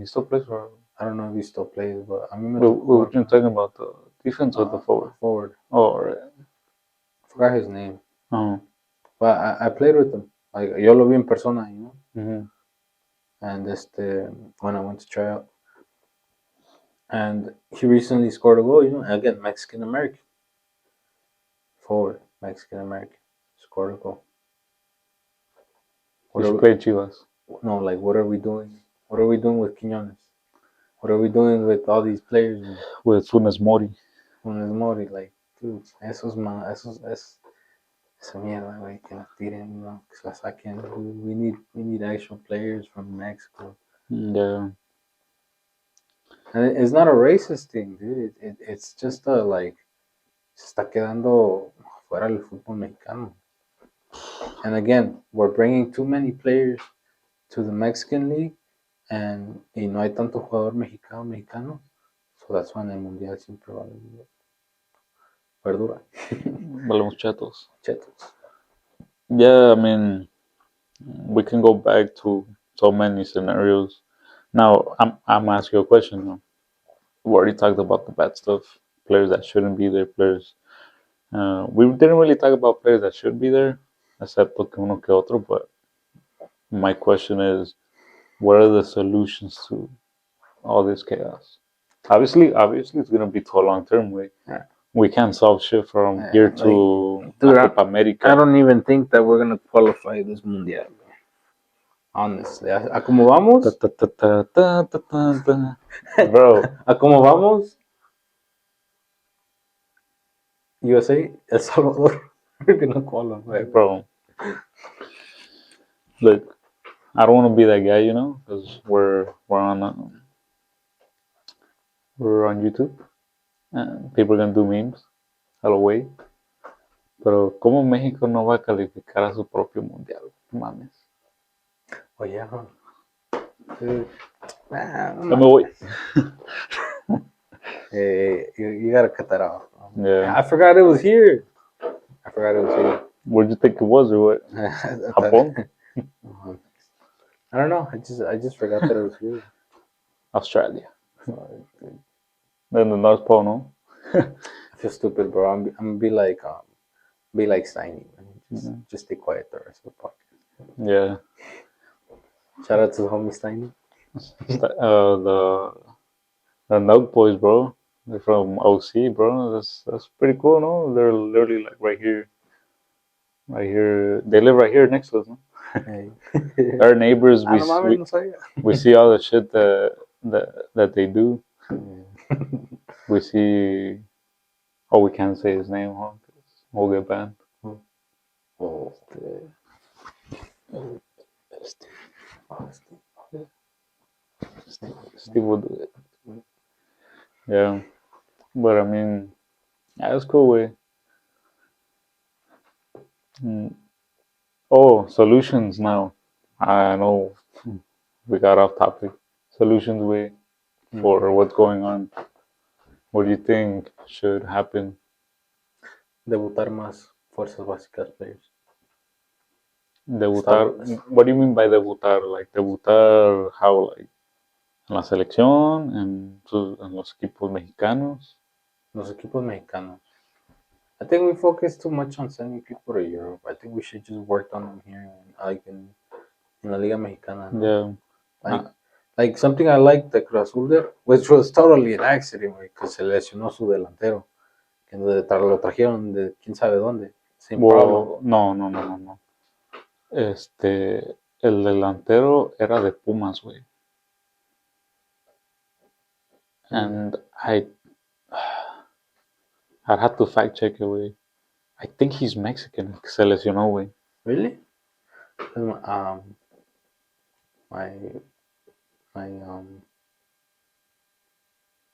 still plays for. I don't know if he still plays, but I mean. We're talking about the defense or the forward? Forward. Oh, right. I forgot his name. Oh. But I played with him. Like, yo lo vi en persona, you know. Mm-hmm. And when I went to try out. And he recently scored a goal, you know, again, Mexican American. Forward, Mexican American. Scored a goal. He should play Chivas. No, like what are we doing? What are we doing with Quiñones? What are we doing with all these players? with Funes Mori. Funes Mori, like, dude, esa mierda, güey, que las tiren, no, que se la saquen. We need actual players from Mexico. Yeah. And it's not a racist thing, dude. It's just a, like, se está quedando fuera el fútbol mexicano. And again, we're bringing too many players to the Mexican League y no hay tanto jugador mexicano. So that's why en el mundial siempre va a haber verdura. Valemos chatos. Chetos. Yeah, I mean, we can go back to so many scenarios. Now, I'm asking you a question now. We already talked about the bad stuff, players that shouldn't be there, players. We didn't really talk about players that should be there, excepto que uno que otro, but my question is, what are the solutions to all this chaos? Obviously, it's gonna be to a long term way. Yeah. We can't solve shit from here to dude, la Copa America. I don't even think that we're gonna qualify this mundial. Honestly, a como vamos, Bro, a como vamos, USA, El Salvador, we're gonna qualify. bro. Look, I don't want to be that guy, you know, because we're on YouTube, and people are gonna do memes, all the way. Pero ¿cómo México no va a calificar a su propio mundial? No mames. Oh yeah, huh? Dude, Ya me voy. you gotta cut that off. Yeah. I forgot it was here. Where'd you think it was, or what? Japón? I don't know. I just forgot that it was here. Australia. Then the North Pole, no? I feel stupid, bro. I'm gonna be like Steiny. Just stay quiet the rest of the podcast. Yeah. Shout out to the homie Steiny. The Nug Boys, bro. They're from OC, bro. That's pretty cool, no? They're literally like right here. Right here. They live right here next to us, no? Hey. Our neighbors, Ah, no mames, no sabía. we see all the shit that they do. We see. Oh, we can't say his name, huh? 'Cause we'll get banned. Oh, Steve will do it. Yeah, but I mean, yeah, it's cool way. Oh, solutions now. I know we got off topic. Solutions way for what's going on. What do you think should happen? Debutar más fuerzas básicas players. Debutar. What do you mean by debutar? Like debutar how? Like en la selección, en los equipos mexicanos. Los equipos mexicanos. I think we focus too much on sending people to Europe. I think we should just work on them here, like in La Liga Mexicana. No? Yeah. Like something I liked the Cruz Azul there, which was totally an accident, because se lesionó su delantero. Que lo trajeron de quién sabe dónde. Well, no. El delantero era de Pumas, güey. And I'd have to fact check it, güey. I think he's Mexican. Se lesionó, güey. Really?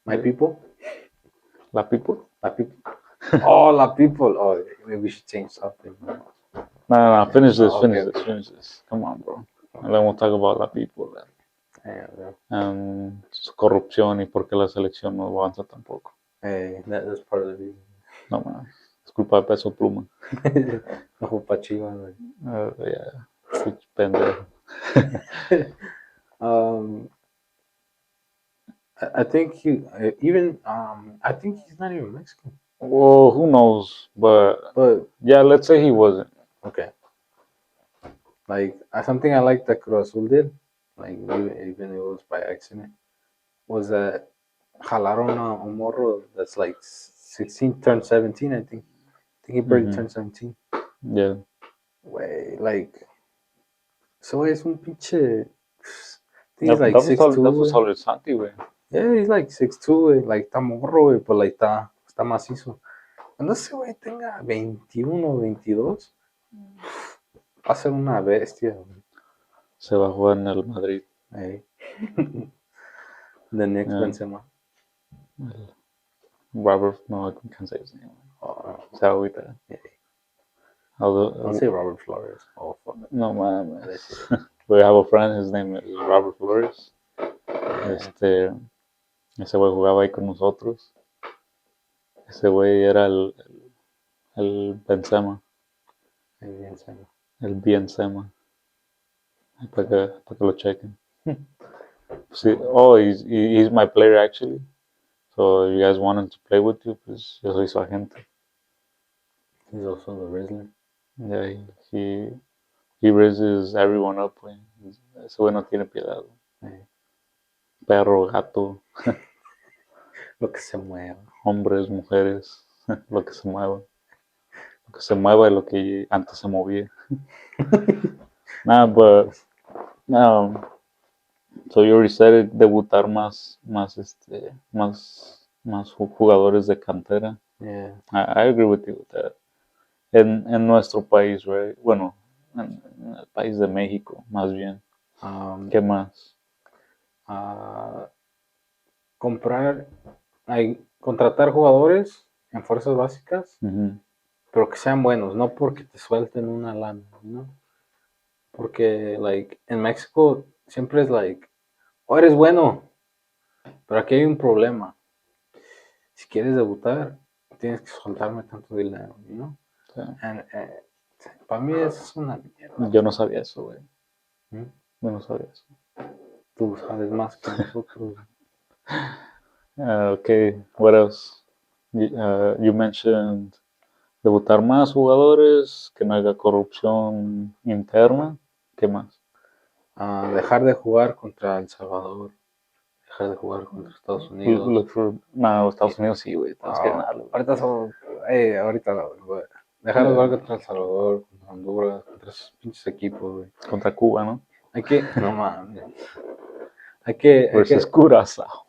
My people? La people? La people. Oh, La people. Oh, maybe we should change something. No. Finish this. Okay. Finish this. Come on, bro. And then we'll talk about La people. Yeah, Corrupción y por qué la selección no avanza tampoco. That's part of the reason. No, man. Es culpa de Peso Pluma. No culpa Chivas, güey. Yeah. Pendejo. I think I think he's not even Mexican. Well, who knows? But yeah, let's say he wasn't. Okay. Like something I like that Cruz Azul did, like even if it was by accident, was that jalaron a morro that's like 16, turned 17, I think. I think he barely turned 17. Yeah. Way like ese güey es un pinche. I think he's like That's 6'2", what's güey. all it's Santi, güey. Yeah, he's like 6'2", güey. Like, está morro, güey, pues like, está macizo. Cuando ese güey tenga 21 o 22, va a ser una bestia, güey. Se va a jugar en el Madrid. Hey. The next Yeah. Benzema. Robert, no, I can't say his name. Oh, Se agüita. yeah. Although, Don't say Robert Flores. Oh, fuck. no mames. That's it. We have a friend, his name is Robert Flores. Yeah. Ese güey jugaba ahí con nosotros. Ese güey era el Benzema, Maybe Benzema. el Benzema. Para que lo chequen. Sí, oh, he's my player actually. So if you guys want him to play with you, pues yo soy su agente. He's also the wrestler. Yeah, he raises everyone up, güey. Ese güey no tiene piedad. Hey. Perro, gato, Lo que se mueva. hombres, mujeres, lo que se mueva. Lo que se mueva y lo que antes se movía. Nah, but so you already said it, debutar más jugadores de cantera. Yeah. I agree with you with that. En nuestro país, right? Bueno, en el país de México, más bien. ¿Qué más? Contratar jugadores en fuerzas básicas, Ujú. pero que sean buenos, no porque te suelten una lana, ¿no? Porque, like, en México siempre es like, oh, eres bueno, pero aquí hay un problema. Si quieres debutar, tienes que soltarme tanto dinero, ¿no? Sí. Para mí eso es una mierda. Yo no sabía eso, güey. ¿Mm? Yo no sabía eso. Tú sabes más que nosotros. Okay, what else? You mentioned debutar más jugadores, que no haya corrupción interna. ¿Qué más? Dejar de jugar contra El Salvador, dejar de jugar contra Estados Unidos. No, Estados Unidos sí, güey. Tenemos que ganarlo. Ahorita güey. Dejar de jugar contra El Salvador, contra Honduras, contra esos pinches equipos, güey. Contra Cuba, ¿no? No mames. Hay que Versus Curazao.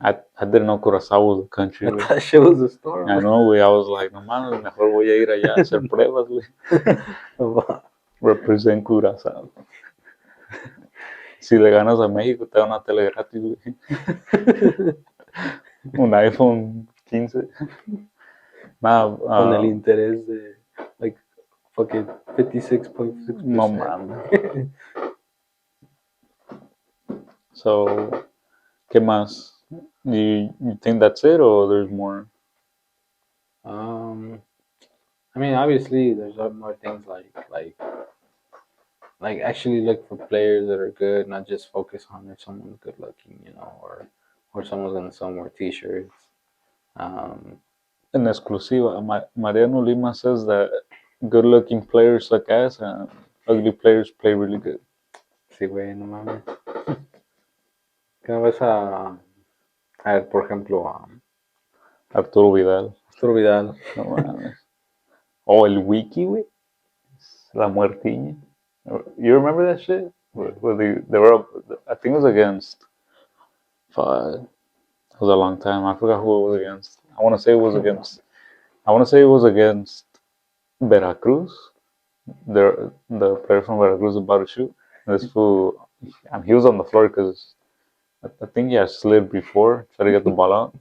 I didn't know Curazao was a country, güey. That shit was a story. I know, güey. I was like, no mames, mejor voy a ir allá a hacer pruebas, güey. Represent Curazao. Si le ganas a México, te da una tele gratis, güey. Un iPhone 15. Nah, Con el interés de, like, fucking 56.6%. no mames. So, ¿qué más? You think that's it, or there's more? I mean, obviously, there's a lot more things like actually look for players that are good, not just focus on if someone's good looking, you know, or someone's gonna sell more T-shirts. En exclusiva, Mariano Lima says that good-looking players suck ass and ugly players play really good. Sí, güey, no mames. ¿Qué no ves a ver, por ejemplo, a Arturo Vidal. Arturo Vidal? No mames. Oh, el Wiki, güey. La muertiña. You remember that shit? Where they were up, I think it was against. It was a long time. I forgot who it was against. I want to say it was against Veracruz. The player from Veracruz about to shoot. This fool, and he was on the floor because I think he had slid before, tried to get the ball out.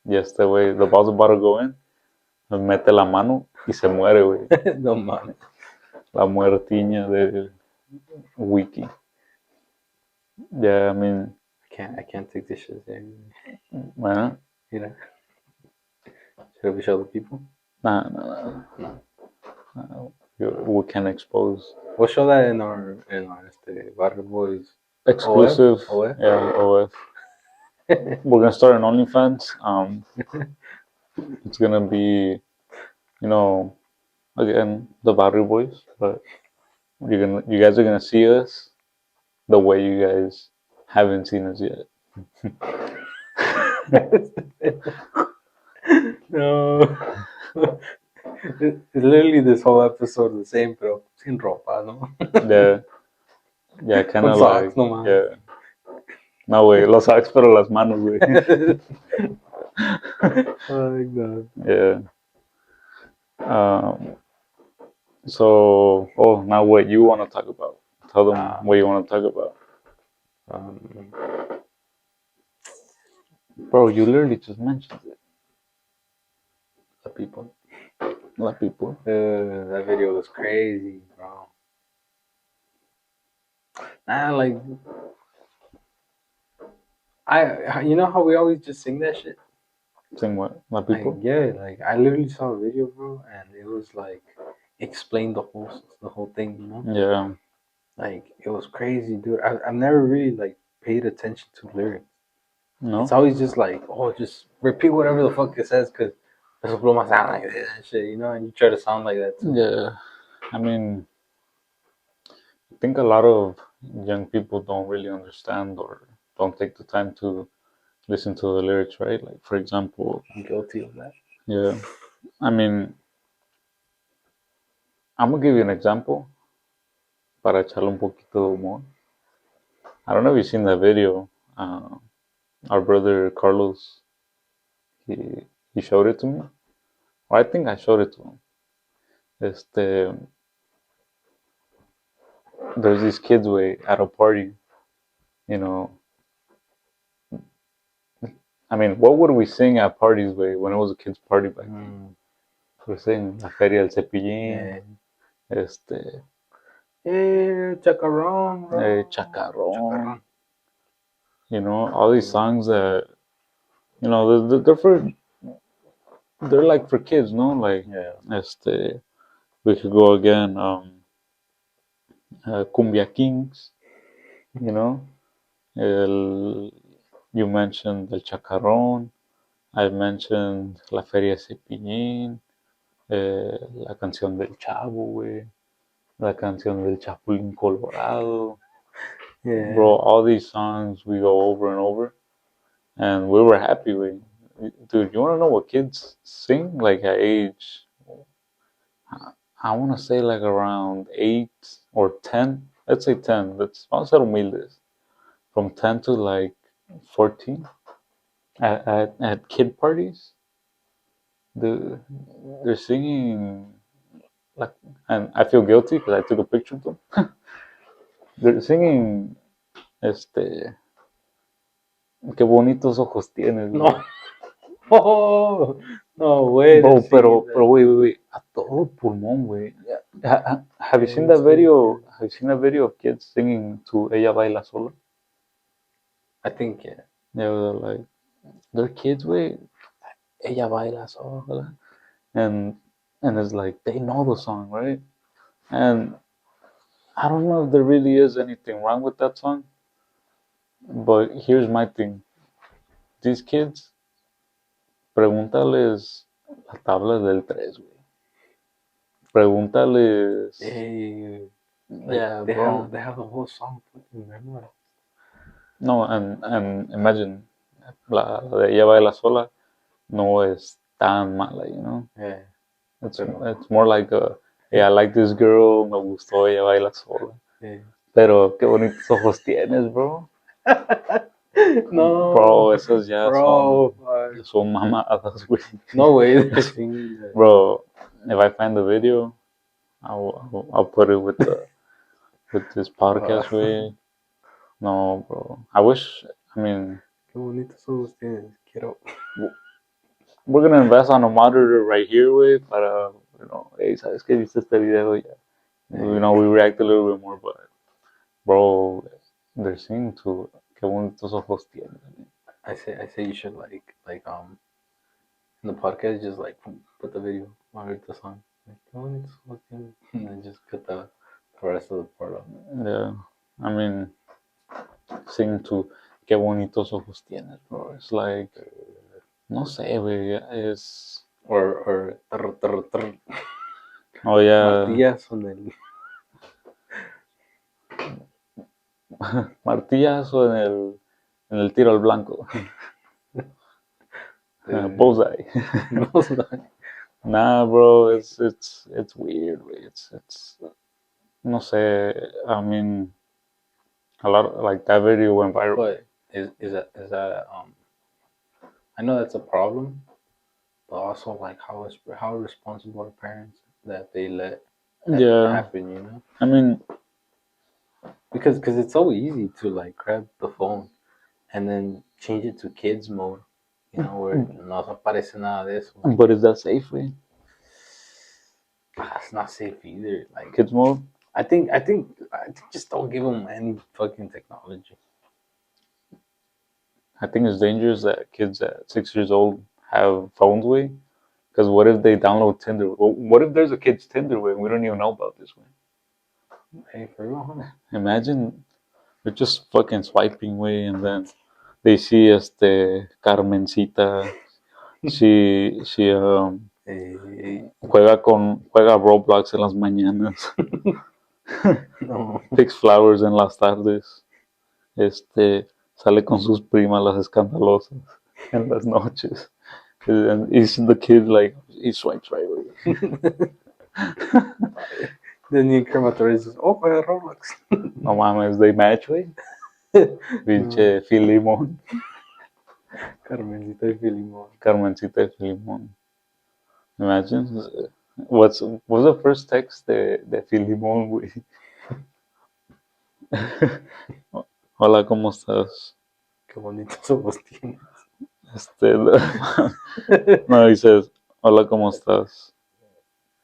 Yes, the way the ball's about to go in, me mete la mano y se muere, güey. No mames. La muertiña de Wiki. Yeah, I mean, I can't take this shit there. man. Mira. Should we show the people? Nah. No. We can expose. We'll show that in our Barrio Boys Exclusive. OF? Yeah, OF. We're gonna start an OnlyFans. It's gonna be, you know, again, the Barrio Boys, but you guys are gonna see us the way you guys haven't seen us yet. No. It's literally this whole episode the same, pero sin ropa, ¿no? Yeah, kind Con of socks like, nomás. yeah. No, güey, los socks, pero las manos, güey. Ay, God. Yeah. So, now what you want to talk about? Tell them what you want to talk about. Bro, you literally just mentioned it. The people. Let people. That video was crazy, bro. Nah, like, you know how we always just sing that shit? Sing what? Let Like, people? yeah, like I literally saw a video, bro, and it was like explain the whole thing, you know? Yeah. Like it was crazy, dude. I've never really like paid attention to lyrics. No? It's always just like, oh, just repeat whatever the fuck it says, cause eso pluma sound like this and shit, you know, and you try to sound like that too. Yeah. I mean, I think a lot of young people don't really understand or don't take the time to listen to the lyrics, right? Like, for example, I'm guilty of that. yeah. I mean, I'm gonna give you an example para echarle un poquito de humor. I don't know if you've seen that video. Our brother Carlos, he showed it to me. Or I think I showed it to him. There's these kids way at a party, you know. I mean, what would we sing at parties way when it was a kids' party back then? We're singing La Feria del Cepillín, Chacarrón, bro. Chacarrón, you know, all these songs that, you know, they're like for kids, no? Like, we could go again, Cumbia Kings, you know, you mentioned El Chacarrón, I mentioned La Feria de Cepillín, la canción del Chavo, güey, la canción del Chapulín Colorado. Yeah. Bro, all these songs we go over and over, and we were happy with. Dude, you want to know what kids sing? Like at age, I want to say like around 8 or 10. Let's say 10. Vamos a ser humildes. From 10 to like 14 at kid parties. They're singing like, and I feel guilty because I took a picture of them. They're singing, qué bonitos ojos tienes. No. Oh, no way. Bro, pero, güey, a todo pulmón, güey. Have you seen that video? Have you seen that video of kids singing to Ella Baila Sola? I think, yeah. They're like, they're kids, güey. Ella Baila Sola. And it's like, they know the song, right? And I don't know if there really is anything wrong with that song. But here's my thing. These kids, pregúntales la tabla del 3, güey. Pregúntales. Hey, Yeah, they bro. have the whole song memorized. No, and imagine, la de Ella Baila Sola no es tan mala, you know? Yeah. It's more like hey, I like this girl, me gustó Ella Baila Sola. Yeah. Pero qué bonitos ojos tienes, bro. No. Bro, esos ya Bro, son mamadas, güey. no way. Bro, if I find the video, I'll put it with this podcast, güey. No, bro. I mean, Qué bonitos ojos tienes. Quiero. we're gonna invest on a monitor right here, güey, para, you know, hey, ¿sabes qué? ¿Viste este video? Ya. You know, we react a little bit more, but, bro, they're singing to qué bonitos ojos tienes. I say you should like in the podcast just like put the video or the song. Like, qué bonitos ojos tienes. And then just cut the rest of the part off. Yeah, I mean, sing to qué bonitos ojos tienes, bro. It's like, no sé, güey, es... Or trr. Oh, yeah. Martillazo en Martillazo en el tiro al blanco. Bullseye. Bullseye. Nah, bro, it's weird. It's no sé. I mean, a lot of, like that video went viral. But is that I know that's a problem, but also like how responsible are parents that they let that Yeah, happen, you know? I mean, Because it's so easy to like grab the phone and then change it to kids mode, you know, where no aparece nada de eso. but is that safe? Way? It's not safe either. Like Kids mode? I think just don't give them any fucking technology. I think it's dangerous that kids at 6 years old have phones. Way? Because what if they download Tinder? What if there's a kid's Tinder way and we don't even know about this way? Hey, for real, huh? Imagine they're just fucking swiping way and then they see Carmencita. She Hey, juega Roblox en las mañanas. no. Picks flowers en las tardes. Sale con sus primas las escandalosas en las noches. And he's the kid like he swipes right away. The new crematory says, "Oh, juega Roblox." No mames, they match, güey. Pinche Filimón. Carmencita y Filimón. Carmencita y Filimón. Imagine. What's the first text de Filimón, güey? Hola, ¿cómo estás? Qué bonitos ojos tienes. No, dices, hola, ¿cómo estás?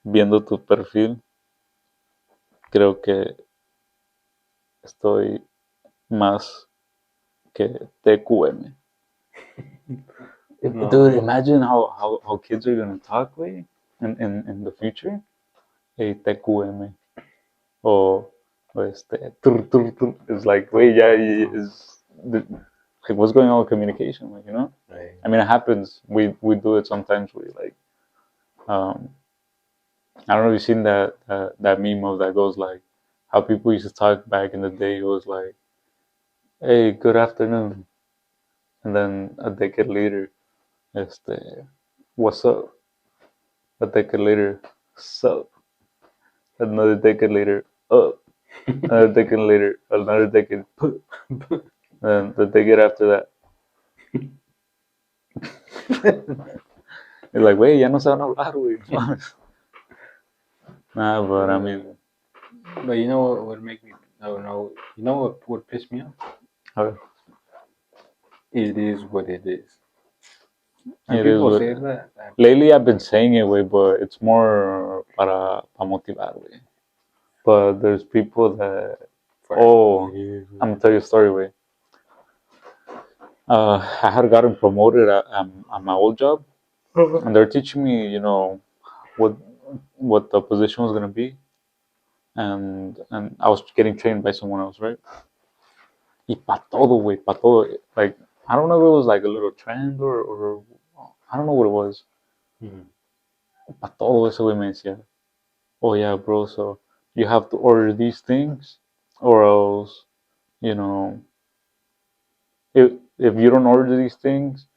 Viendo tu perfil, creo que estoy más que TQM. No. Dude, imagine how kids are gonna talk, way in the future. Hey, TQM. O tur. It's like, wait, yeah, like, what's going on with communication, like, you know? Right. I mean, it happens. We do it sometimes. We like, um, I don't know if you've seen that meme of that goes like, how people used to talk back in the day. It was like, hey, good afternoon, and then a decade later, what's up? A decade later, sup? Another decade later, up. Another decade later, another decade, put. And the decade after that, it's like, wait, ya no se van a hablar, güey. Nah, but I mean, But you know what would make me? No. You know what would piss me off? uh, It is what it is. And it is people what. say that. Lately, I've been saying it, way, but it's more para motivar, way. But there's people that. Oh, I'm gonna tell you a story, way. I had gotten promoted at my old job, and they're teaching me, what what the position was gonna be, and I was getting trained by someone else, right? Y pa todo, güey, pa todo. Like, I don't know if it was like a little trend or I don't know what it was. Mhm. Pa todo ese güey me decía, oh yeah, bro, so you have to order these things or else, you know, if you don't order these things,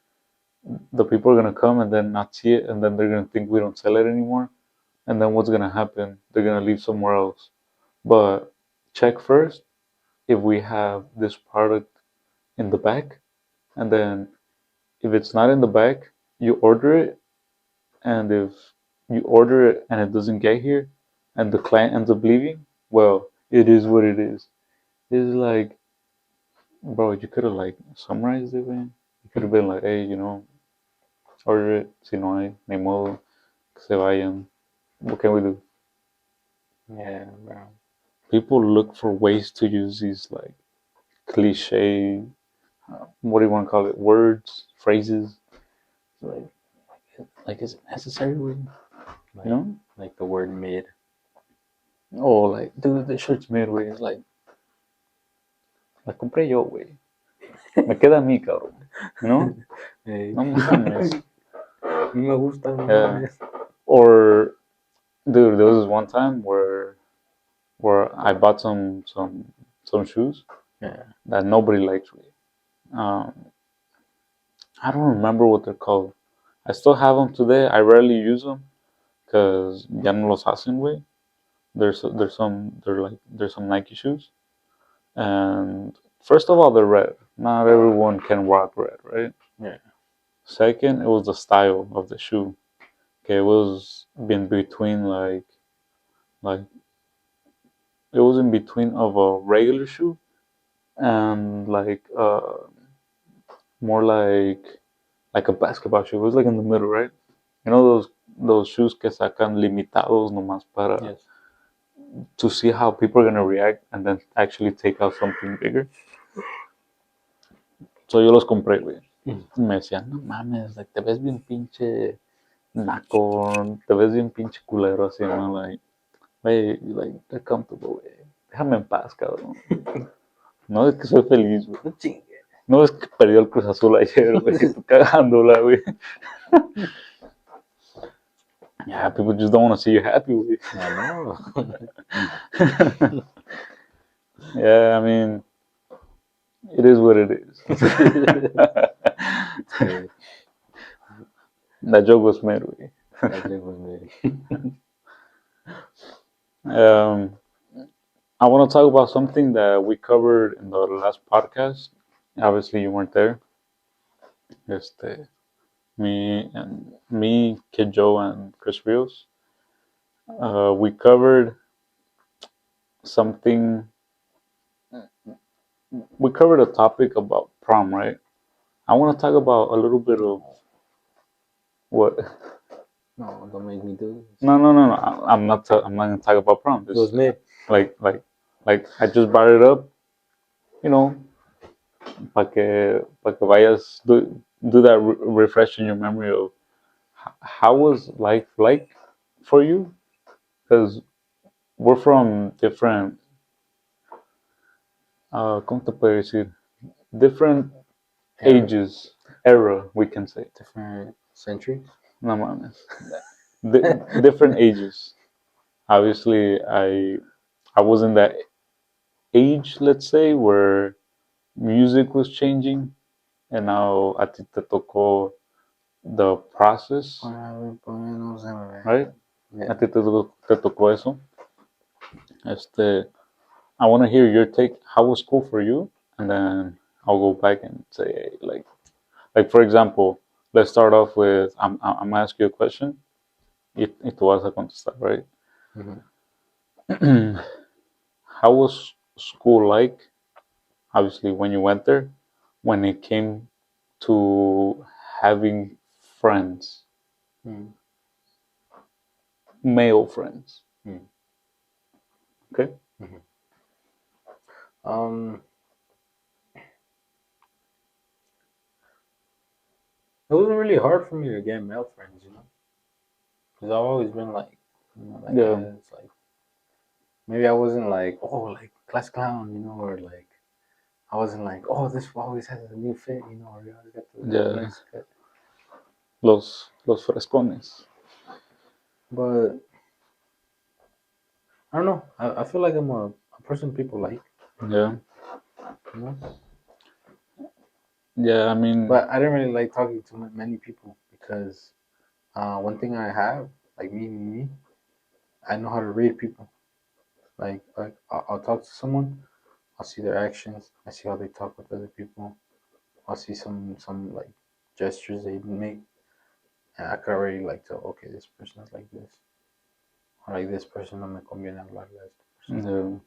the people are gonna come and then not see it and then they're gonna think we don't sell it anymore. And then what's gonna happen? They're gonna leave somewhere else. But check first if we have this product in the back, and then if it's not in the back, you order it, and if you order it and it doesn't get here, and the client ends up leaving, well, it is what it is. It's like, bro, you could have like summarized it, man. You could have been like, hey, order it, si no hay, ni modo, que se vayan. What can we do? Yeah, bro. People look for ways to use these like cliche, what do you want to call it, words, phrases. Like is it necessary? Like, You know? like the word mid. Oh, like, dude, the shirt's made, güey. It's like, la compré yo, güey. Me queda a mí, cabrón. You know? Hey. No mames. Me gusta. Yeah. Or, dude, there was this one time where I bought some shoes Yeah. that nobody likes, güey. Um, I don't remember what they're called. I still have them today. I rarely use them, because ya no los hacen, güey. There's some Nike shoes, and first of all, they're red. Not everyone can rock red, right? Yeah. Second, it was the style of the shoe. Okay, it was in between like it was in between of a regular shoe and more like a basketball shoe. It was like in the middle, right? You know those shoes que sacan limitados nomás para Yes. to see how people are gonna react and then actually take out something bigger. So yo los compré, güey. Me decían, no mames, like, te ves bien pinche naco, te ves bien pinche culero así, ¿no? Like, güey, like, they're comfortable, güey. Déjame en paz, cabrón. No es que soy feliz, güey. No chingue. No es que perdió el Cruz Azul ayer, güey. Estoy cagándola, güey. Yeah, people just don't want to see you happy, güey. I know. Yeah, I mean, it is what it is. That joke was made, güey. That joke was made. I want to talk about something that we covered in the last podcast. Obviously, you weren't there. Me, Kid Joe, and Chris Rios. We covered something. We covered a topic about prom, right? I want to talk about a little bit of what. No, don't make me do this. No. I'm not gonna talk about prom. It was mid. Like I just brought it up, you know, para que vayas do that refresh in your memory of how was life like for you, because we're from different. ¿Cómo te puedo decir? Different ages, era, we can say. Different centuries. No mames. Different ages. Obviously, I was in that age, let's say, where music was changing, and now a ti te tocó the process, right? Yeah. A ti te tocó eso. I want to hear your take. How was school for you? And then I'll go back and say, like for example, let's start off with I'm gonna ask you a question. Y tú vas a contestar, right? Mm-hmm. How was school like? Obviously, when you went there, when it came to having friends, male friends. Okay. It wasn't really hard for me to get male friends, you know, because I've always been like, Yeah. It's like maybe I wasn't like, oh, like class clown, you know, or like I wasn't like, oh, this always has a new fit, you know, or you always got the nice fit. Los frescones. But I don't know. I feel like I'm a person people like. Yeah. You know? Yeah, I mean. But I didn't really like talking to many people because one thing I have, like me, I know how to read people. Like I'll talk to someone, I'll see their actions, I see how they talk with other people, I'll see some like gestures they make, and I could already like tell, okay, this person is like this, or like this person no me conviene hablarle a esta persona,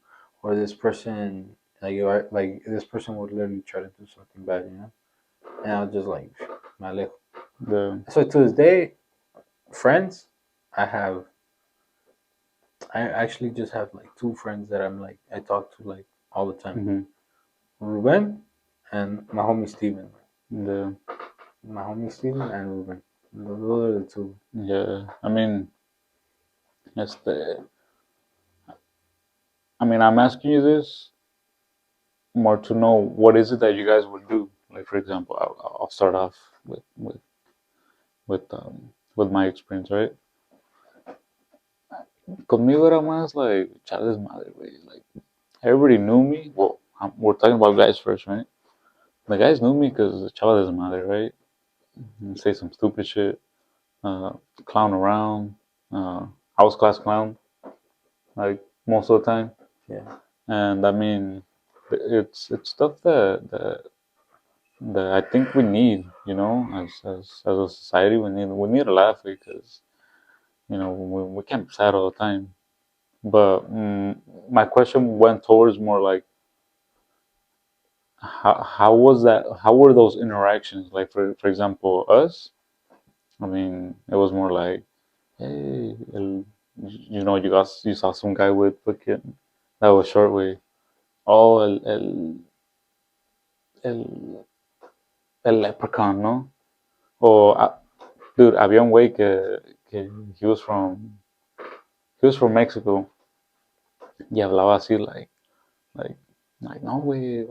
or this person like this person would literally try to do something bad, you know, and I'll just like me alejo. So to this day, friends, I actually just have like two friends that I'm like I talk to like all the time. Ruben and my homie Steven. My homie Steven and Ruben. Those are the two. Yeah, I mean, I'm asking you this more to know what is it that you guys would do. Like, for example, I'll start off with my experience, right? Conmigo era más like echar desmadre, güey. Like, everybody knew me. Well, we're talking about guys first, right? The guys knew me because echaba desmadre, right? Say some stupid shit, clown around, I was class clown, like most of the time, Yeah. and I mean, it's stuff that I think we need, as a society, we need to laugh because we can't be sad all the time. But my question went towards more like how was that? How were those interactions? Like for example, us. I mean, it was more like, hey, you saw some guy with fucking that was short way. Oh, el leprechaun, ¿no? O dude, había un güey que he was from Mexico y hablaba así like, no, güey,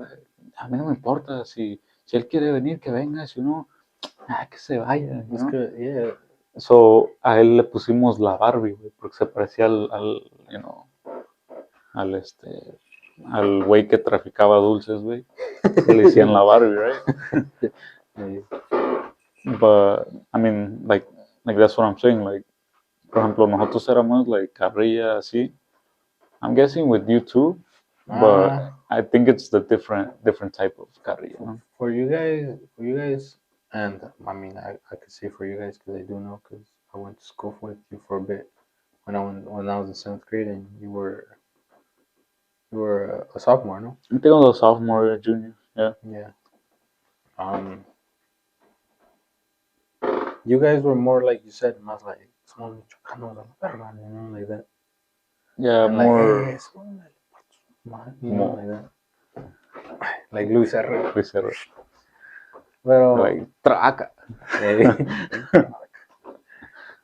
a mí no me importa si él quiere venir, que venga, si no, que se vaya, That's good. Yeah. So, a él le pusimos la Barbie, güey, porque se parecía al al güey que traficaba dulces, güey. Le decían la Barbie, right? Yeah. But, I mean, like that's what I'm saying, like, por ejemplo, nosotros éramos, like, carrilla, así. I'm guessing with you too, but I think it's the different type of carrilla, ¿no? For you guys, and I mean, I could say for you guys because I do know because I went to school with you for a bit when I was in seventh grade and you were a sophomore, no? I think I was a sophomore or junior, yeah. Yeah. You guys were more like you said, más like somos chocanos a la perra, like that. Yeah, And more. like, like that. Like Luis R. Pero, Like, traca.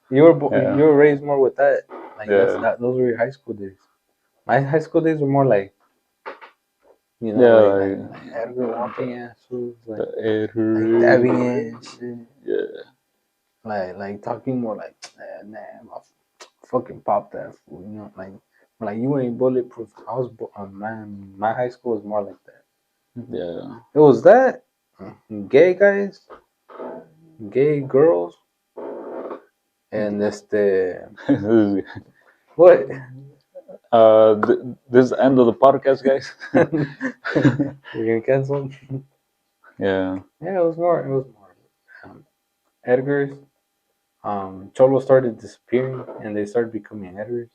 you were Yeah. you were raised more with that. Like Yeah. those were your high school days. My high school days were more like, Yeah, like Edgar walking ass fools, like dabbing and shit. Yeah. Like talking more like, nah, I'll fucking pop that fool, like you ain't bulletproof. I was, man, my high school was more like that. Yeah. It was that gay guys, gay girls, and what? This is the end of the podcast, guys. You're gonna cancel? Yeah. Yeah, it was more. Edgars. Cholo started disappearing, and they started becoming Edgars.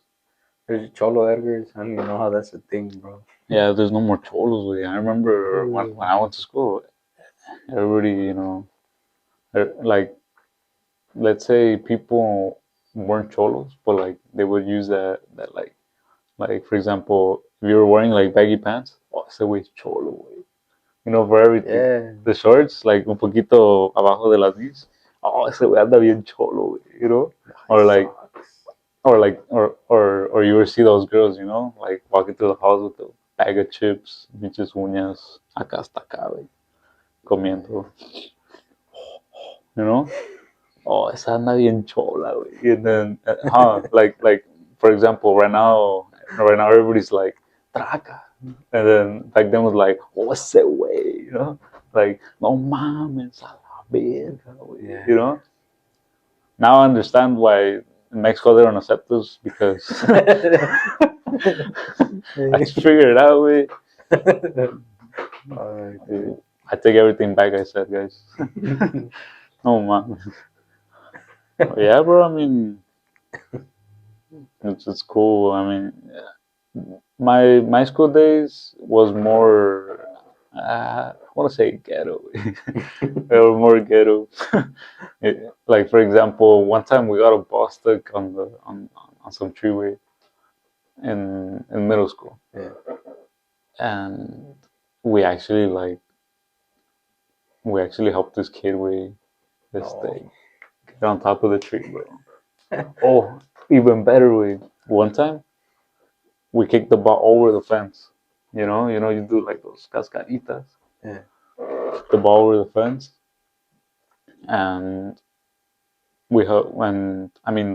There's Cholo Edgars. I don't even know how that's a thing, bro. Yeah, there's no more cholos. I remember when I went to school, everybody, like, let's say people weren't cholos, but like they would use that like for example, if you were wearing like baggy pants, oh, ese güey es cholo, güey. For everything. Yeah. The shorts, like un poquito abajo de las knees. Oh, ese güey anda bien cholo, güey, Or like, or you would see those girls, like walking through the house with a bag of chips, pinches uñas, acá hasta acá, güey, comiendo. Oh, esa anda bien chola, güey. And then, like, for example, right now, everybody's like, traca. And then back then was like, oh, ese güey, Like, no mames, a la verga, güey, Now I understand why in Mexico they don't accept us because I figured it out, güey. I take everything back I said, guys. Oh, man. Yeah, bro, I mean, it's cool. I mean, my school days was more, I want to say ghetto. They were more ghetto. Like, for example, one time we got a ball stuck on some treeway in middle school. Yeah. And we actually helped this kid with this thing get on top of the tree, bro. Oh, even better way. One time we kicked the ball over the fence. You do like those cascaritas. Yeah. Kick the ball over the fence, and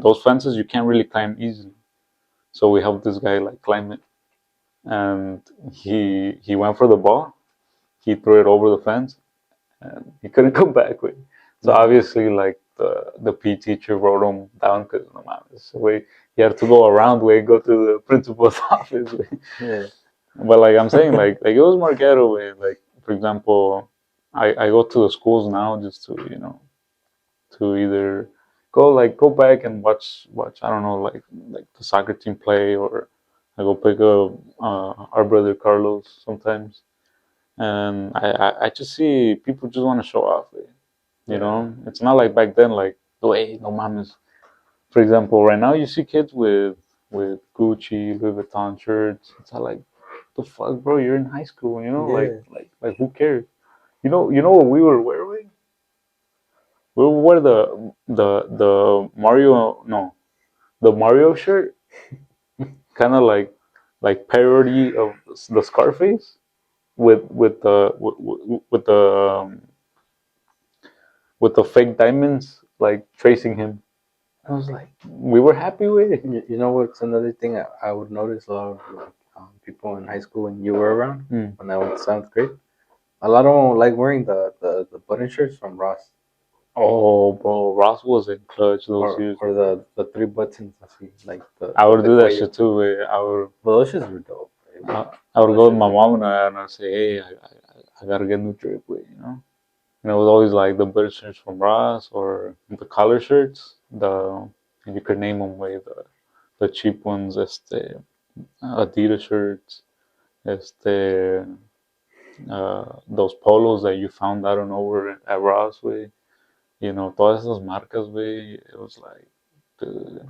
those fences you can't really climb easily. So we helped this guy like climb it, and he went for the ball. He threw it over the fence, and he couldn't come back with. So obviously, like the PE teacher wrote them down because no mames, way you had to go around, way go to the principal's office, way. Yeah. But like I'm saying, like it was more ghetto, way. Like for example, I go to the schools now just to to either go back and watch I don't know like the soccer team play, or I go pick up our brother Carlos sometimes, and I just see people just want to show off. You know, it's not like back then. Like, hey, no mames. For example, right now you see kids with Gucci, Louis Vuitton shirts. It's not like the fuck, bro. You're in high school. You know, Yeah. like who cares? You know what we were wearing? We would wear the Mario the Mario shirt, kind of like parody of the Scarface with the fake diamonds like tracing him. I was like, we were happy with it. You know what's another thing I would notice a lot of like people in high school when you were around when I went to seventh grade. A lot of them like wearing the button shirts from Ross. Oh, bro, Ross was in clutch those years. Or the three buttons. I see, like I would do that cuello. shit too. I would. Well, those shits were dope. I would go with my mom and I'd say, hey, I gotta get a new drip, you know. And it was always like the button shirts from Ross or the collar shirts. You could name them the cheap ones. Adidas shirts. Those polos that you found out and over at Ross, way. You know, todas esas marcas, way. It was like, dude,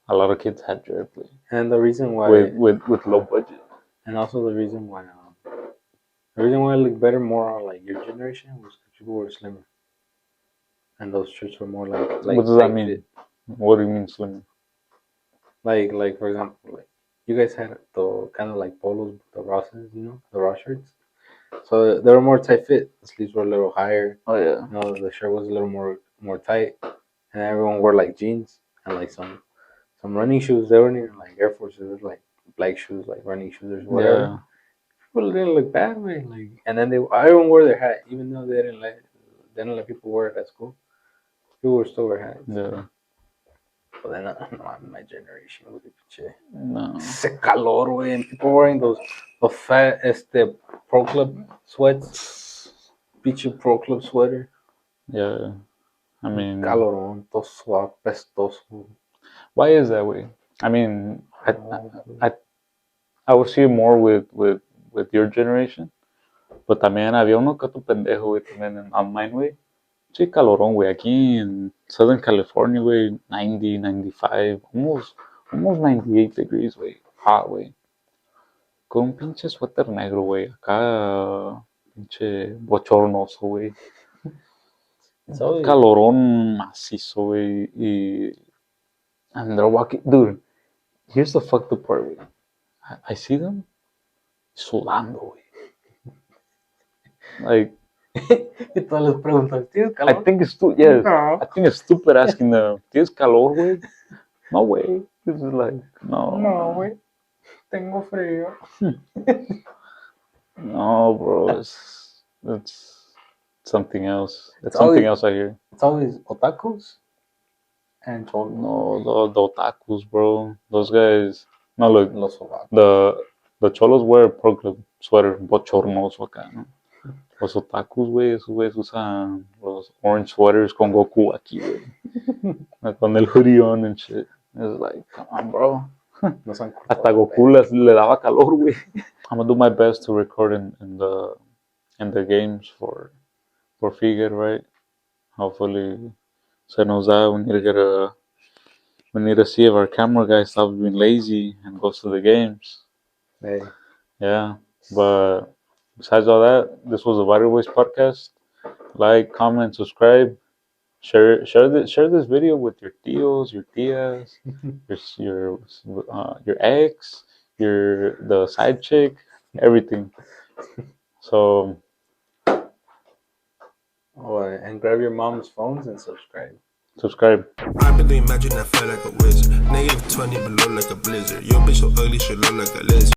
a lot of kids had drip, way. And the reason why with low budget. And also the reason why I looked better more on like your generation was because people were slimmer, and those shirts were more like What does that mean? fit. What do you mean slimmer? Like for example, like you guys had the kind of like polos, the Rosses, you know, the Ross shirts. So they were more tight fit. The sleeves were a little higher. Oh yeah. You know, the shirt was a little more tight, and everyone wore like jeans and like some running shoes. They weren't even like Air Forces. They were like black shoes, like running shoes or whatever. Yeah. People didn't look bad, man. Like, and then everyone wore their hat, even though they didn't let people wear it at school. People would still wear hats. Yeah. But then, no, my generation was No. ese calor, güey, and people wearing those fat, Pro Club sweats, pinche Pro Club sweater. Yeah. I mean, Calorón, todo apestoso. why is that way? I mean, I would see it more with your generation, but también había uno que otro pendejo, güey, también on mine, güey. Sí, calorón, güey. Aquí en Southern California, güey, 90, 95, almost 98 degrees, güey. Hot, güey. Con un pinche suéter negro, güey. Acá, pinche bochornoso, güey. Calorón macizo, güey. And they're walking. Dude, here's the fucked up part, güey. I see them sudando, güey. Like, Y todas les preguntan, ¿tienes calor? I think it's yes. No. I think it's stupid asking them, ¿tienes calor, güey? No, güey. This is like, no. No, güey. Tengo frío. No, bro. It's something else. It's something else I hear. It's always otakus and cholos. No, the otakus, bro. Those guys. No, look. Los otakus. The cholos wear Pro Club sweater, bochornoso acá, ¿no? Los otakus, güey, esos güeyes usan los orange sweaters con Goku aquí, güey. Con el hoodie on and shit. It's like, come on, bro. Hasta Goku le daba calor, güey. I'm gonna do my best to record in the games for Figuer, right? Hopefully, se nos da. We need to see if our camera guy stops being lazy and goes to the games. Hey. Yeah, but besides all that, this was a Vital Voice podcast. Like, comment, subscribe, share this video with your tios, your tias, your ex, the side chick, everything. So. Oh, and grab your mom's phones and subscribe. Rapidly imagine I felt like a wizard. -20 below like a blizzard. Your bitch so ugly, she look like a lizard.